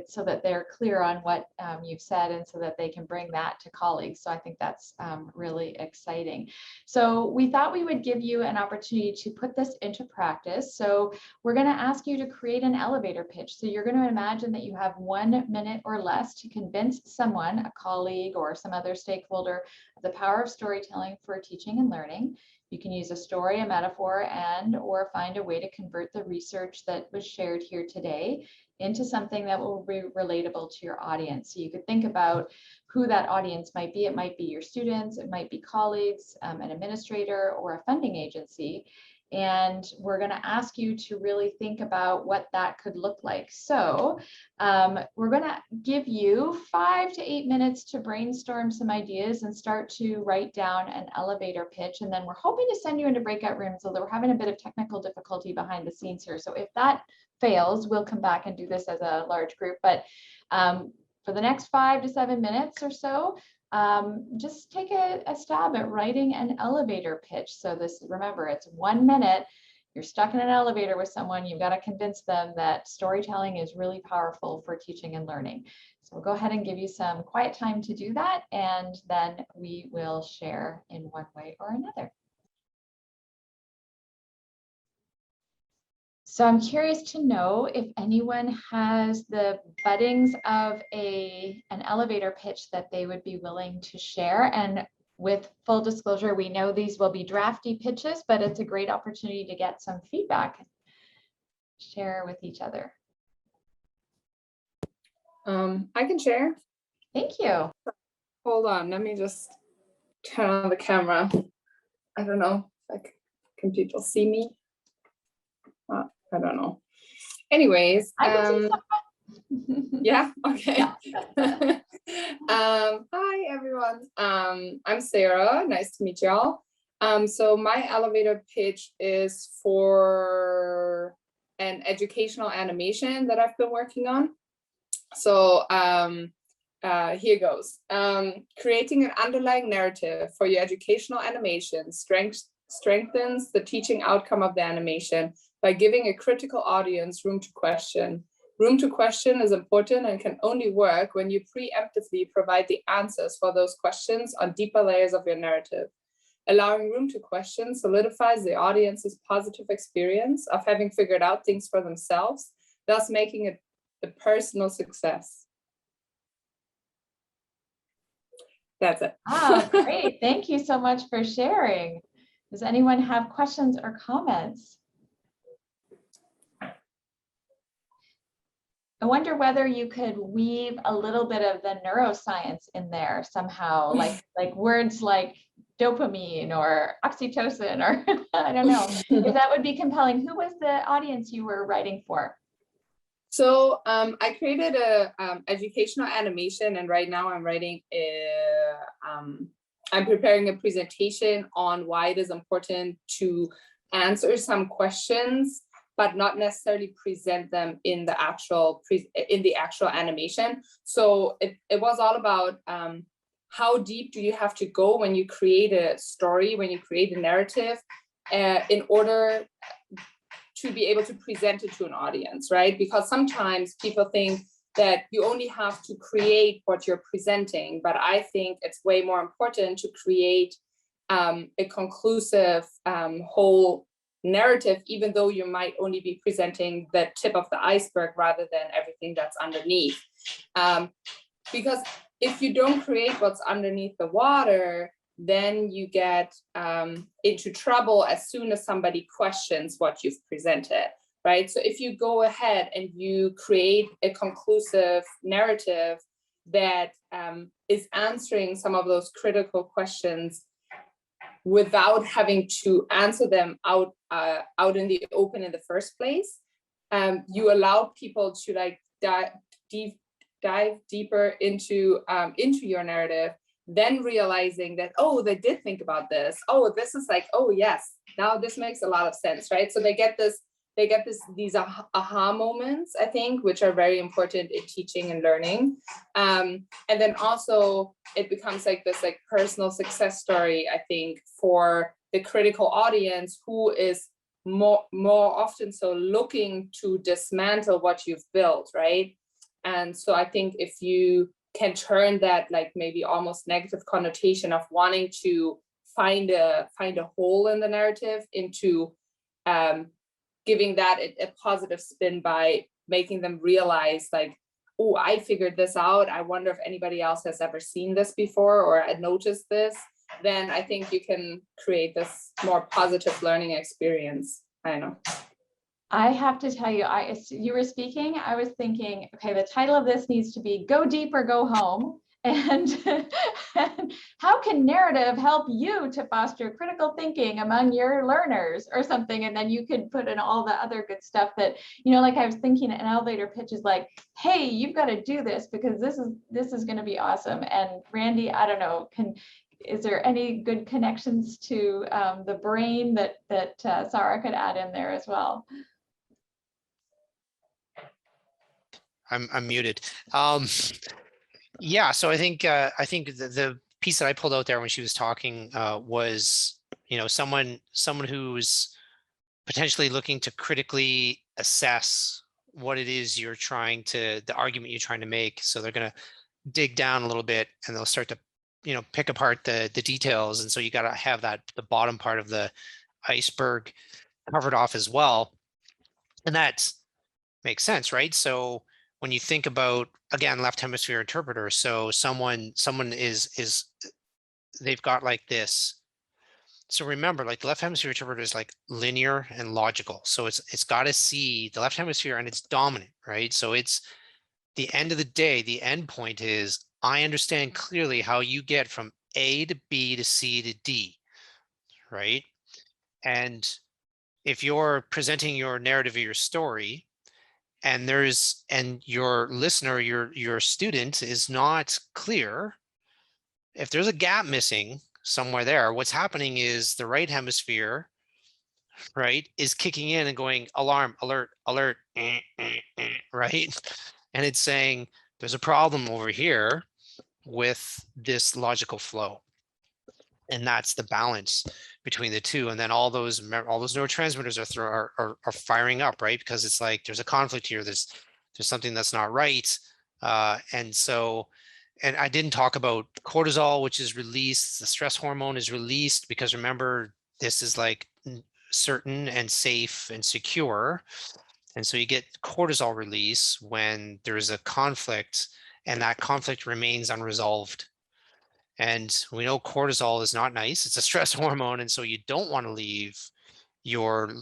so that they're clear on what you've said and so that they can bring that to colleagues. So I think that's really exciting. So we thought we would give you an opportunity to put this into practice. So we're going to ask you to create an elevator pitch. So you're going to imagine that you have 1 minute or less to convince someone, a colleague or some other stakeholder, of the power of storytelling for teaching and learning. You can use a story, a metaphor, or find a way to convert the research that was shared here today into something that will be relatable to your audience. So you could think about who that audience might be. It might be your students, it might be colleagues, an administrator, or a funding agency. And we're going to ask you to really think about what that could look like. So we're going to give you 5 to 8 minutes to brainstorm some ideas and start to write down an elevator pitch. And then we're hoping to send you into breakout rooms, although we're having a bit of technical difficulty behind the scenes here. So if that fails, we'll come back and do this as a large group. But for the next 5 to 7 minutes or so, just take a stab at writing an elevator pitch. So this, remember, it's 1 minute. You're stuck in an elevator with someone. You've got to convince them that storytelling is really powerful for teaching and learning. So we'll go ahead and give you some quiet time to do that, and then we will share in one way or another. So I'm curious to know if anyone has the buddings of an elevator pitch that they would be willing to share. And with full disclosure, we know these will be drafty pitches, but it's a great opportunity to get some feedback, share with each other. I can share. Thank you. Hold on, let me just turn on the camera. I don't know, like, can people see me? I don't know. Anyways, yeah, okay. Yeah. Hi everyone. I'm Sarah. Nice to meet y'all. So my elevator pitch is for an educational animation that I've been working on. So here goes. Creating an underlying narrative for your educational animation strengthens the teaching outcome of the animation by giving a critical audience room to question. Room to question is important and can only work when you preemptively provide the answers for those questions on deeper layers of your narrative. Allowing room to question solidifies the audience's positive experience of having figured out things for themselves, thus making it a personal success. That's it. Oh, great. Thank you so much for sharing. Does anyone have questions or comments? I wonder whether you could weave a little bit of the neuroscience in there somehow, like words like dopamine or oxytocin, or I don't know, if that would be compelling. Who was the audience you were writing for? So I created a educational animation, and right now I'm writing I'm preparing a presentation on why it is important to answer some questions, but not necessarily present them in the actual animation. So it was all about how deep do you have to go when you create a story, when you create a narrative, in order to be able to present it to an audience, right? Because sometimes people think that you only have to create what you're presenting, but I think it's way more important to create a conclusive whole narrative, even though you might only be presenting the tip of the iceberg rather than everything that's underneath. Because if you don't create what's underneath the water, then you get into trouble as soon as somebody questions what you've presented, right? So if you go ahead and you create a conclusive narrative that is answering some of those critical questions without having to answer them out in the open in the first place, you allow people to like dive deeper into your narrative, then realizing that, oh, they did think about this. Oh, this is like, oh yes, now this makes a lot of sense, right? So they get these aha moments, I think, which are very important in teaching and learning. And then also it becomes like this like personal success story, I think, for the critical audience who is more often so looking to dismantle what you've built, right? And so I think if you can turn that like maybe almost negative connotation of wanting to find a hole in the narrative into giving that a positive spin by making them realize like, oh, I figured this out. I wonder if anybody else has ever seen this before or had noticed this. Then I think you can create this more positive learning experience. I don't know. I have to tell you, as you were speaking, I was thinking, okay, the title of this needs to be Go Deep or Go Home. And how can narrative help you to foster critical thinking among your learners or something? And then you could put in all the other good stuff that, you know, like I was thinking an elevator pitch is like, hey, you've got to do this because this is going to be awesome. And Randy, I don't know, is there any good connections to the brain that Sarah could add in there as well? I'm muted. Yeah, so I think the piece that I pulled out there when she was talking was, you know, someone who's potentially looking to critically assess what it is you're trying to, the argument you're trying to make. So they're going to dig down a little bit and they'll start to, you know, pick apart the details. And so you got to have that, the bottom part of the iceberg covered off as well. And that makes sense, right? So when you think about, again, left hemisphere interpreter, so someone is they've got like this. So remember, like the left hemisphere interpreter is like linear and logical. So it's got to see the left hemisphere and it's dominant, right? So it's the end of the day, the end point is I understand clearly how you get from A to B to C to D, right? And if you're presenting your narrative or your story, and your listener, your student is not clear, if there's a gap missing somewhere there, what's happening is the right hemisphere, right, is kicking in and going alarm, alert, alert, right? And it's saying there's a problem over here with this logical flow. And that's the balance between the two. And then all those neurotransmitters are firing up, right? Because it's like there's a conflict here. There's something that's not right. And I didn't talk about cortisol, which is released. The stress hormone is released because remember, this is like certain and safe and secure. And so you get cortisol release when there's a conflict and that conflict remains unresolved. And we know cortisol is not nice. It's a stress hormone. And so you don't want to leave your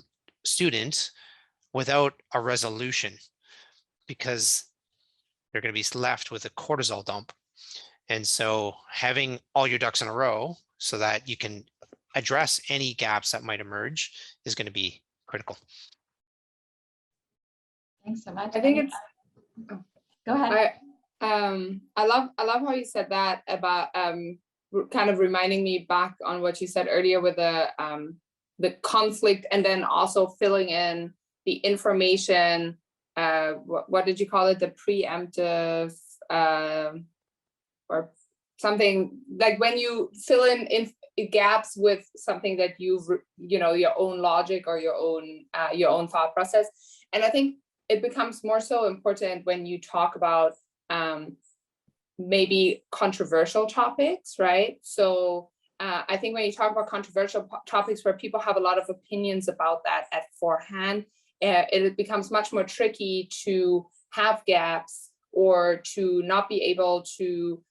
student without a resolution because they're going to be left with a cortisol dump. And so having all your ducks in a row so that you can address any gaps that might emerge is going to be critical. Thanks so much. I think it's, go ahead. I love how you said that about kind of reminding me back on what you said earlier with the conflict and then also filling in the information. What did you call it? The preemptive or something like when you fill in gaps with something that you've, your own logic or your own thought process. And I think it becomes more so important when you talk about maybe controversial topics, right? So I think when you talk about controversial topics where people have a lot of opinions about that at forehand, it becomes much more tricky to have gaps or to not be able to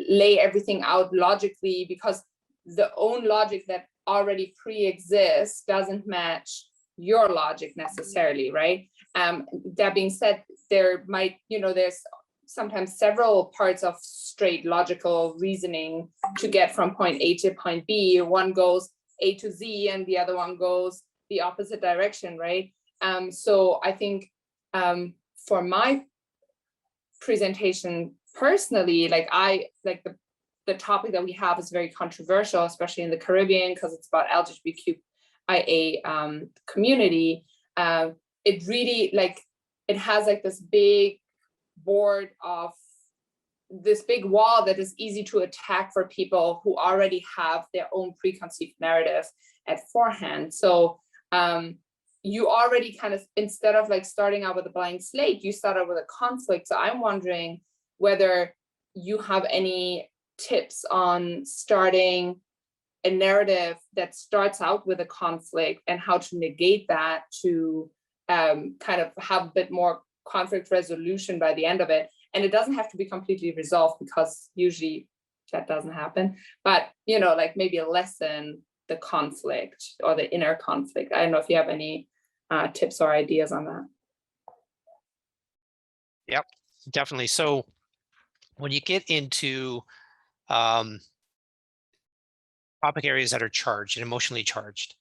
lay everything out logically, because the own logic that already pre-exists doesn't match your logic necessarily, right? That being said, there might, there's sometimes several parts of straight logical reasoning to get from point A to point B. One goes A to Z and the other one goes the opposite direction, right? So I think for my presentation personally, the topic that we have is very controversial, especially in the Caribbean, because it's about LGBTQIA community. It really it has this big board of this big wall that is easy to attack for people who already have their own preconceived narrative at forehand. So you already kind of, instead of starting out with a blank slate, you start out with a conflict. So I'm wondering whether you have any tips on starting a narrative that starts out with a conflict and how to negate that to kind of have a bit more conflict resolution by the end of it. And it doesn't have to be completely resolved, because usually that doesn't happen, but maybe lessen the conflict or the inner conflict. I don't know if you have any tips or ideas on that. Yep, definitely. So when you get into topic areas that are charged and emotionally charged,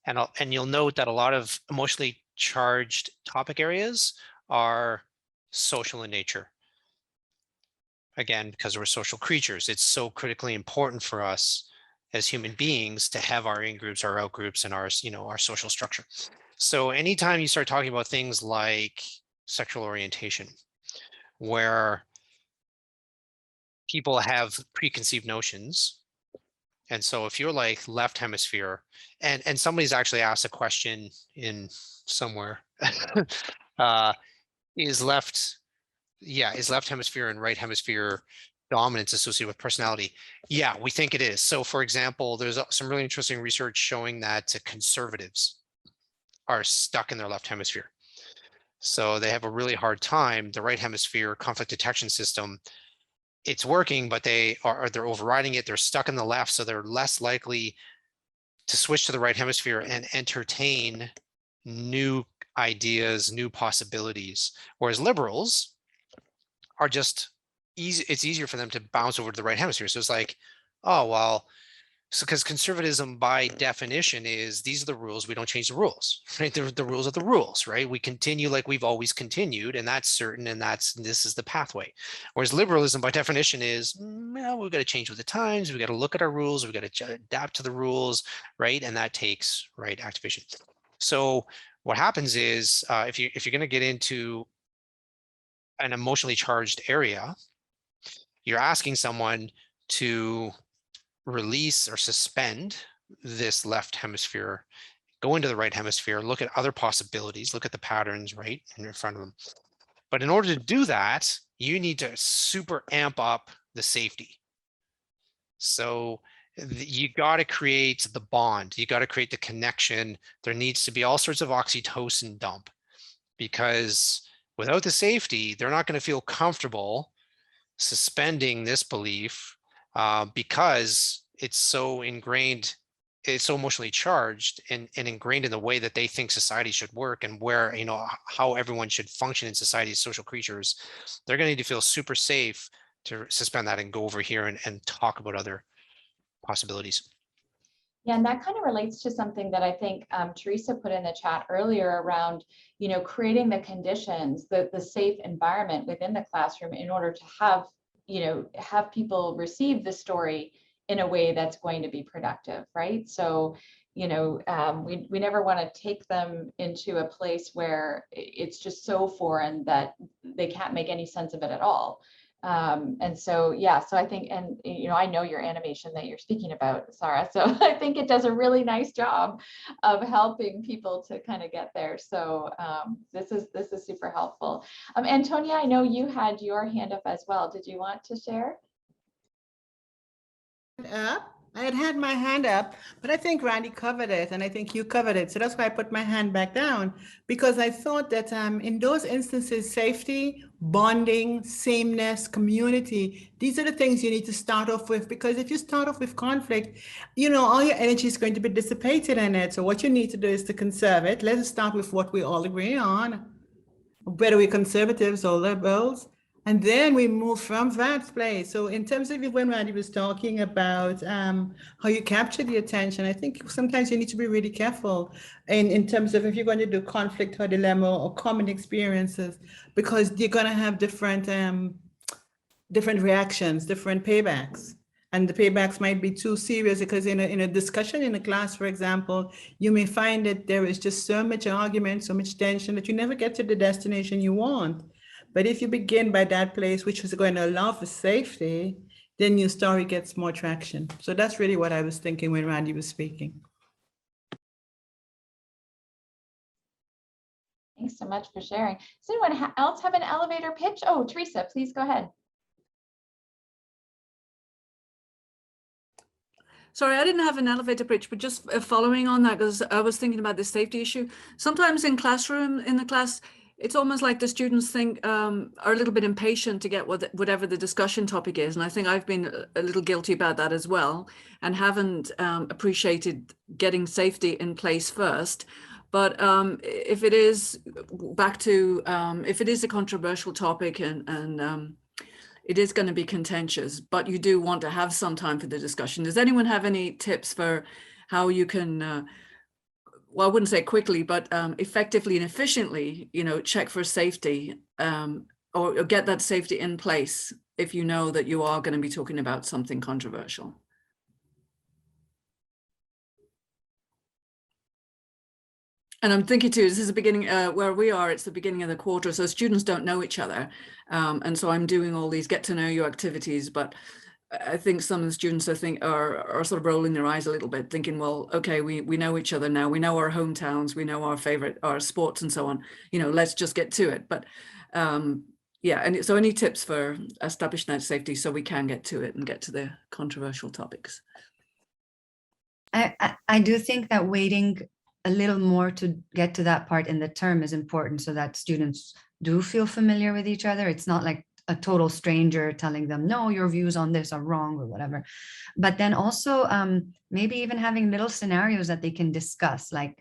and you'll note that a lot of emotionally charged topic areas are social in nature. Again, because we're social creatures, it's so critically important for us as human beings to have our in-groups, our out-groups, and our social structure. So anytime you start talking about things like sexual orientation, where people have preconceived notions, and so if you're left hemisphere, and somebody's actually asked a question in somewhere, is left hemisphere and right hemisphere dominance associated with personality? Yeah, we think it is. So for example, there's some really interesting research showing that conservatives are stuck in their left hemisphere. So they have a really hard time. The right hemisphere conflict detection system, it's working, but they're overriding it. They're stuck in the left, so they're less likely to switch to the right hemisphere and entertain new ideas, new possibilities. Whereas liberals are just easy. It's easier for them to bounce over to the right hemisphere. So it's oh, well, so because conservatism by definition is these are the rules, we don't change the rules, right? The rules are the rules, right? We continue like we've always continued, and that's certain, and this is the pathway. Whereas liberalism by definition is, well, we've got to change with the times, we've got to look at our rules, we've got to adapt to the rules, right? And that takes right activation. So what happens is if you're going to get into an emotionally charged area, you're asking someone to release or suspend this left hemisphere, go into the right hemisphere, look at other possibilities, look at the patterns right in front of them. But in order to do that, you need to super amp up the safety. So you got to create the bond, you got to create the connection. There needs to be all sorts of oxytocin dump, because without the safety, they're not going to feel comfortable suspending this belief because it's so ingrained, it's so emotionally charged and ingrained in the way that they think society should work and where, how everyone should function in society as social creatures. They're going to need to feel super safe to suspend that and go over here and talk about other possibilities. Yeah, and that kind of relates to something that I think Teresa put in the chat earlier around, creating the conditions, the safe environment within the classroom in order to have people receive the story in a way that's going to be productive, right? So, we never want to take them into a place where it's just so foreign that they can't make any sense of it at all. And so, yeah, so I think, and I know your animation that you're speaking about, Sarah, so I think it does a really nice job of helping people to kind of get there. So this is super helpful. Antonia, I know you had your hand up as well. Did you want to share? I had my hand up, but I think Randy covered it, and I think you covered it. So that's why I put my hand back down, because I thought that in those instances, safety, bonding, sameness, community, these are the things you need to start off with, because if you start off with conflict, all your energy is going to be dissipated in it. So what you need to do is to conserve it. Let us start with what we all agree on, whether we're conservatives or liberals. And then we move from that place. So in terms of when Randy was talking about how you capture the attention, I think sometimes you need to be really careful in terms of if you're going to do conflict or dilemma or common experiences, because you're going to have different reactions, different paybacks. And the paybacks might be too serious, because in a discussion in a class, for example, you may find that there is just so much argument, so much tension that you never get to the destination you want. But if you begin by that place, which is going to allow for safety, then your story gets more traction. So that's really what I was thinking when Randy was speaking. Thanks so much for sharing. Does anyone else have an elevator pitch? Oh, Teresa, please go ahead. Sorry, I didn't have an elevator pitch, but just following on that, because I was thinking about the safety issue. Sometimes in the class, it's almost like the students are a little bit impatient to get whatever the discussion topic is. And I think I've been a little guilty about that as well, and haven't appreciated getting safety in place first. But if it is if it is a controversial topic and it is going to be contentious, but you do want to have some time for the discussion. Does anyone have any tips for how you can well, I wouldn't say quickly, but effectively and efficiently, check for safety or get that safety in place if you know that you are going to be talking about something controversial? And I'm thinking too, this is the beginning where we are, it's the beginning of the quarter, so students don't know each other. And so I'm doing all these get to know you activities, but I think some of the students are sort of rolling their eyes a little bit, thinking, well, okay, we know each other now. We know our hometowns, we know our sports and so on. Let's just get to it. But yeah, and so any tips for establishing that safety so we can get to it and get to the controversial topics? I do think that waiting a little more to get to that part in the term is important, so that students do feel familiar with each other. It's not like a total stranger telling them, no, your views on this are wrong or whatever. But then also maybe even having little scenarios that they can discuss, like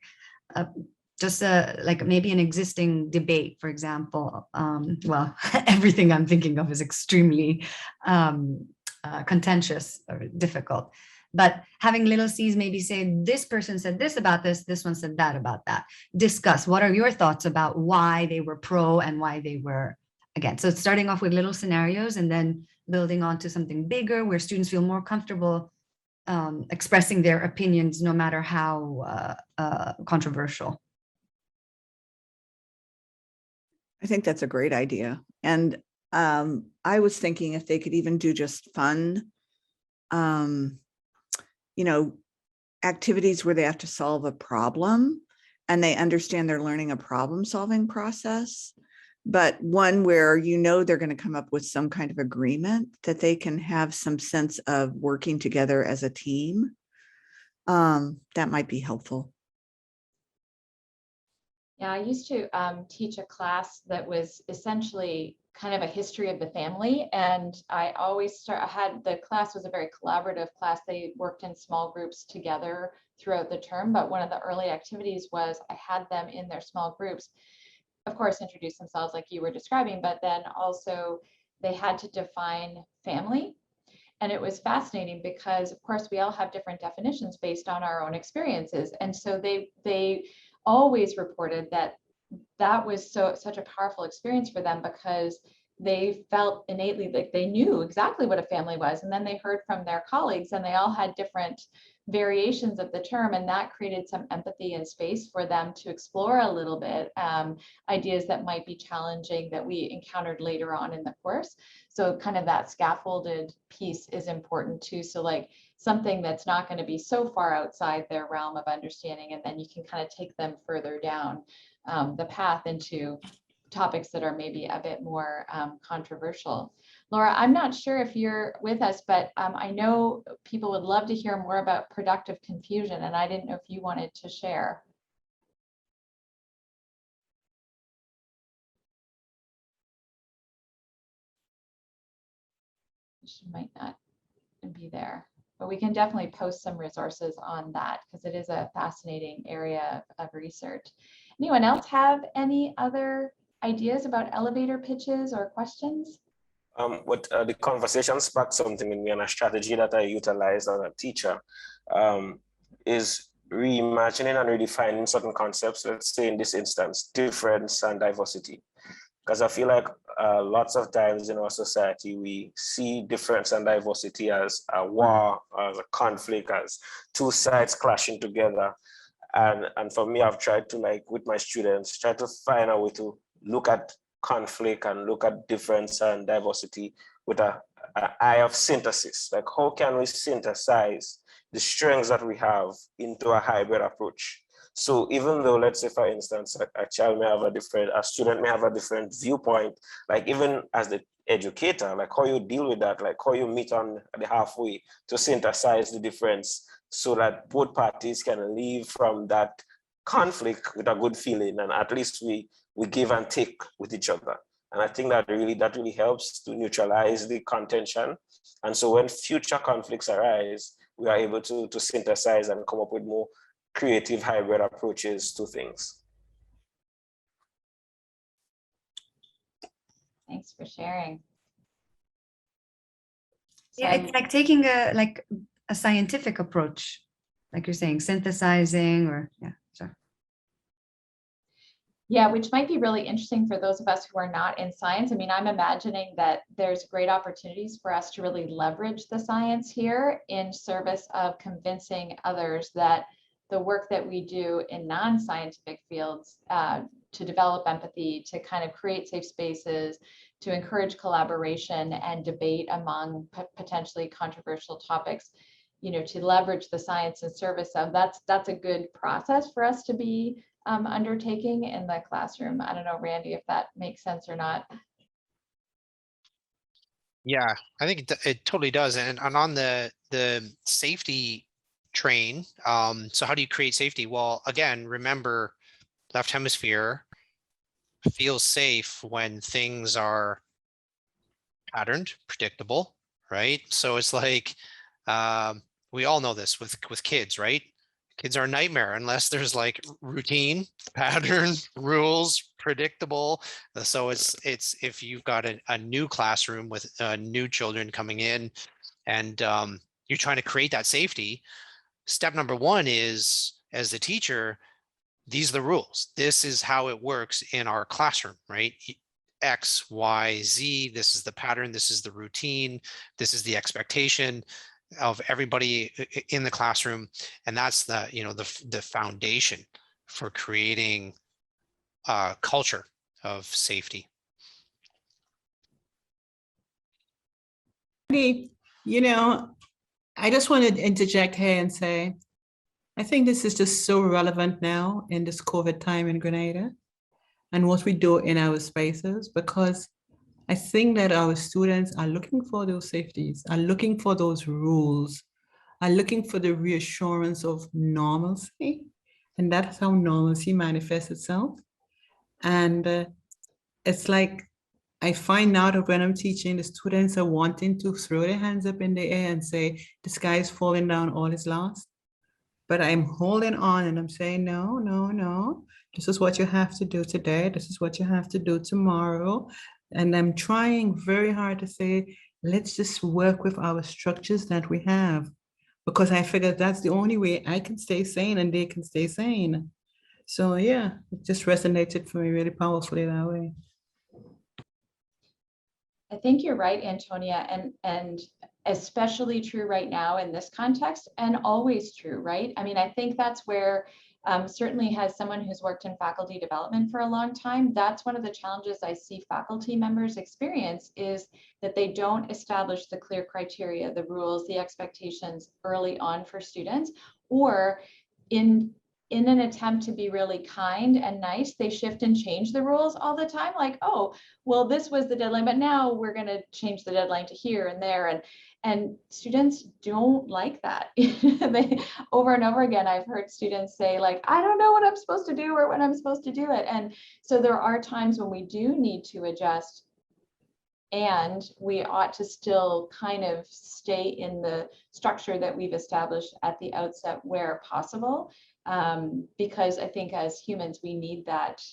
like maybe an existing debate, for example. Well, everything I'm thinking of is extremely contentious or difficult. But having little C's maybe say, this person said this about this one said that about that. Discuss, what are your thoughts about why they were pro and why they were again. So it's starting off with little scenarios and then building on to something bigger where students feel more comfortable expressing their opinions, no matter how controversial. I think that's a great idea. And I was thinking if they could even do just fun, activities where they have to solve a problem and they understand they're learning a problem solving process, but one where they're going to come up with some kind of agreement that they can have some sense of working together as a team. That might be helpful. Yeah, I used to teach a class that was essentially kind of a history of the family. And I always the class was a very collaborative class. They worked in small groups together throughout the term. But one of the early activities was I had them in their small groups, of course, introduce themselves like you were describing, but then also they had to define family. And it was fascinating because, of course, we all have different definitions based on our own experiences. And so they always reported that was such a powerful experience for them because they felt innately like they knew exactly what a family was. And then they heard from their colleagues and they all had different variations of the term, and that created some empathy and space for them to explore a little bit ideas that might be challenging that we encountered later on in the course. So kind of that scaffolded piece is important too. So like something that's not going to be so far outside their realm of understanding, and then you can kind of take them further down the path into topics that are maybe a bit more controversial. Laura, I'm not sure if you're with us, but I know people would love to hear more about productive confusion, and I didn't know if you wanted to share. She might not be there, but we can definitely post some resources on that because it is a fascinating area of research. Anyone else have any other ideas about elevator pitches or questions? The conversation sparked something in me, and a strategy that I utilize as a teacher is reimagining and redefining certain concepts. Let's say in this instance, difference and diversity. Because I feel like lots of times in our society, we see difference and diversity as a war, as a conflict, as two sides clashing together. And for me, I've tried to, like with my students, try to find a way to look at conflict and look at difference and diversity with an eye of synthesis. Like, how can we synthesize the strengths that we have into a hybrid approach? So even though, let's say, for instance, a child may have a student may have a different viewpoint, like even as the educator, like how you deal with that, like how you meet on the halfway to synthesize the difference so that both parties can leave from that conflict with a good feeling, and at least we give and take with each other. And I think that really helps to neutralize the contention. And so when future conflicts arise, we are able to synthesize and come up with more creative hybrid approaches to things. Thanks for sharing. Yeah, it's like taking a scientific approach, like you're saying, synthesizing, or yeah, sorry. Yeah, which might be really interesting for those of us who are not in science. I mean, I'm imagining that there's great opportunities for us to really leverage the science here in service of convincing others that the work that we do in non-scientific fields to develop empathy, to kind of create safe spaces, to encourage collaboration and debate among potentially controversial topics, you know, to leverage the science in service of, that's a good process for us to be undertaking in the classroom. I don't know, Randy, if that makes sense or not. Yeah, I think it totally does. And on the safety train, so how do you create safety? Well, again, remember, left hemisphere feels safe when things are patterned, predictable, right? So it's like, we all know this with kids, right? Kids are a nightmare unless there's like routine, pattern, rules, predictable. So it's if you've got a new classroom with new children coming in, and you're trying to create that safety, step number one is, as the teacher, these are the rules. This is how it works in our classroom, right? X, Y, Z, this is the pattern, this is the routine, this is the expectation of everybody in the classroom. And that's the, you know, the foundation for creating a culture of safety. You know, I just want to interject here and say, I think this is just so relevant now in this COVID time in Grenada and what we do in our spaces, because I think that our students are looking for those safeties, are looking for those rules, are looking for the reassurance of normalcy. And that's how normalcy manifests itself. And it's like, I find now that when I'm teaching, the students are wanting to throw their hands up in the air and say, the sky is falling down, all is lost. But I'm holding on and I'm saying, no, no, no. This is what you have to do today. This is what you have to do tomorrow. And I'm trying very hard to say, let's just work with our structures that we have, because I figure that's the only way I can stay sane and they can stay sane. So yeah, it just resonated for me really powerfully that way. I think you're right, Antonia. And especially true right now in this context, and always true, right? I mean, I think that's where certainly as someone who's worked in faculty development for a long time, that's one of the challenges I see faculty members experience, is that they don't establish the clear criteria, the rules, the expectations early on for students, or in an attempt to be really kind and nice, they shift and change the rules all the time. Like, oh, well, this was the deadline, but now we're going to change the deadline to here and there. And students don't like that. They, over and over again, I've heard students say, like, I don't know what I'm supposed to do or when I'm supposed to do it. And so there are times when we do need to adjust, and we ought to still kind of stay in the structure that we've established at the outset where possible. Because I think as humans, we need that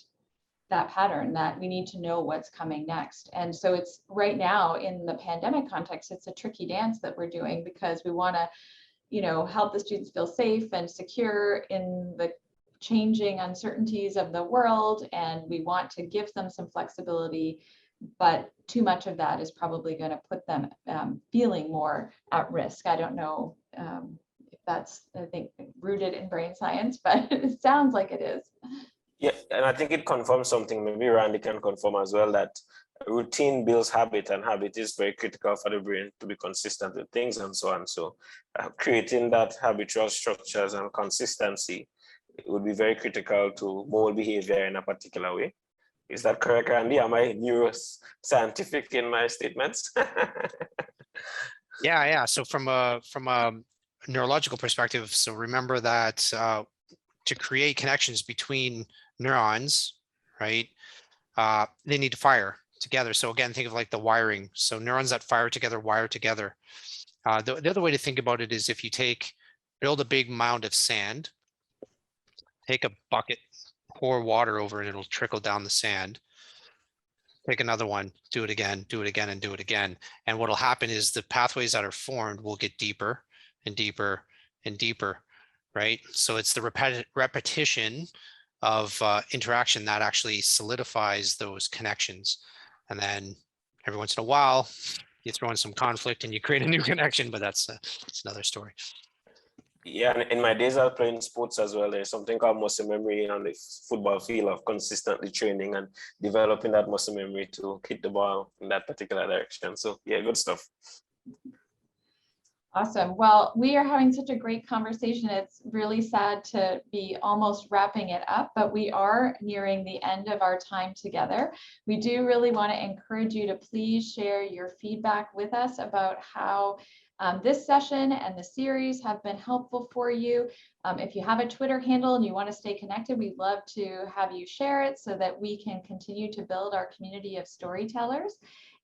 pattern, that we need to know what's coming next. And so it's right now in the pandemic context, it's a tricky dance that we're doing, because we want to, you know, help the students feel safe and secure in the changing uncertainties of the world. And we want to give them some flexibility, but too much of that is probably going to put them feeling more at risk. I don't know if that's, I think, rooted in brain science, but it sounds like it is. Yeah, and I think it confirms something, maybe Randy can confirm as well, that routine builds habit, and habit is very critical for the brain to be consistent with things and so on. So creating that habitual structures and consistency would be very critical to mold behavior in a particular way. Is that correct, Randy? Am I neuroscientific in my statements? Yeah. So from a neurological perspective, so remember that to create connections between neurons, right, they need to fire together. So again, think of like the wiring. So neurons that fire together wire together. The other way to think about it is, if you build a big mound of sand, take a bucket, pour water over it, it'll trickle down the sand. Take another one, do it again, and do it again. And what'll happen is the pathways that are formed will get deeper and deeper and deeper, right? So it's the repetition of interaction that actually solidifies those connections. And then every once in a while, you throw in some conflict and you create a new connection, but that's another story. Yeah, and in my days of playing sports as well, there's something called muscle memory on the football field, of consistently training and developing that muscle memory to hit the ball in that particular direction. So yeah, good stuff. Awesome. Well, we are having such a great conversation. It's really sad to be almost wrapping it up, but we are nearing the end of our time together. We do really want to encourage you to please share your feedback with us about how this session and the series have been helpful for you. If you have a Twitter handle and you want to stay connected, we'd love to have you share it so that we can continue to build our community of storytellers.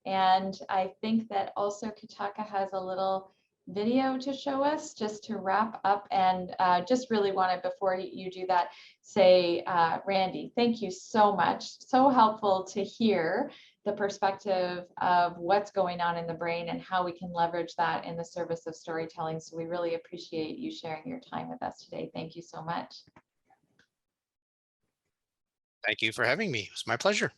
And I think that also Kitaka has a little video to show us just to wrap up, and just really wanted, before you do that, say, Randy, thank you so much. So helpful to hear the perspective of what's going on in the brain and how we can leverage that in the service of storytelling. So we really appreciate you sharing your time with us today. Thank you so much. Thank you for having me. It was my pleasure.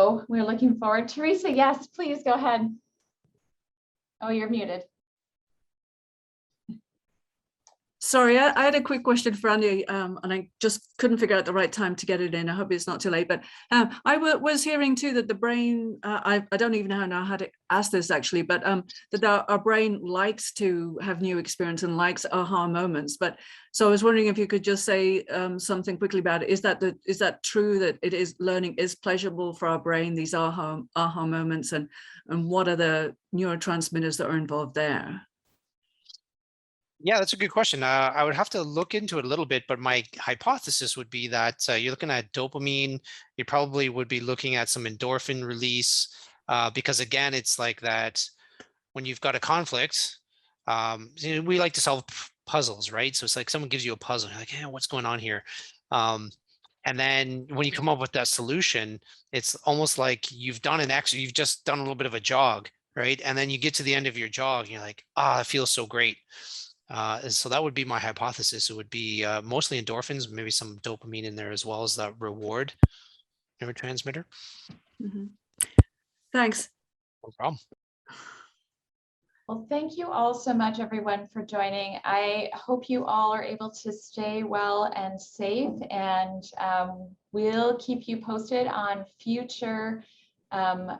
So we're looking forward. Teresa, yes, please go ahead. Oh, you're muted. Sorry, I had a quick question for Andy, and I just couldn't figure out the right time to get it in. I hope it's not too late, but I was hearing too that the brain, I don't even know how to ask this actually, but that our brain likes to have new experience and likes aha moments. But so I was wondering if you could just say something quickly about it. Is that true that it is learning is pleasurable for our brain, these aha moments, and what are the neurotransmitters that are involved there? Yeah, that's a good question. I would have to look into it a little bit, but my hypothesis would be that you're looking at dopamine. You probably would be looking at some endorphin release, because again, it's like that when you've got a conflict, we like to solve puzzles, right? So it's like someone gives you a puzzle, you're like, hey, what's going on here? And then when you come up with that solution, it's almost like you've done you've just done a little bit of a jog, right? And then you get to the end of your jog, and you're like, it feels so great. And so that would be my hypothesis. It would be mostly endorphins, maybe some dopamine in there as well as that reward neurotransmitter. Mm-hmm. Thanks. No problem. Well, thank you all so much, everyone, for joining. I hope you all are able to stay well and safe, and we'll keep you posted on future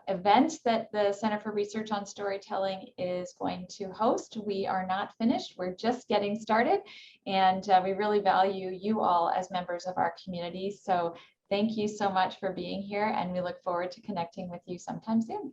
events that the Center for Research on Storytelling is going to host. We are not finished. We're just getting started, and we really value you all as members of our community. So thank you so much for being here, and we look forward to connecting with you sometime soon.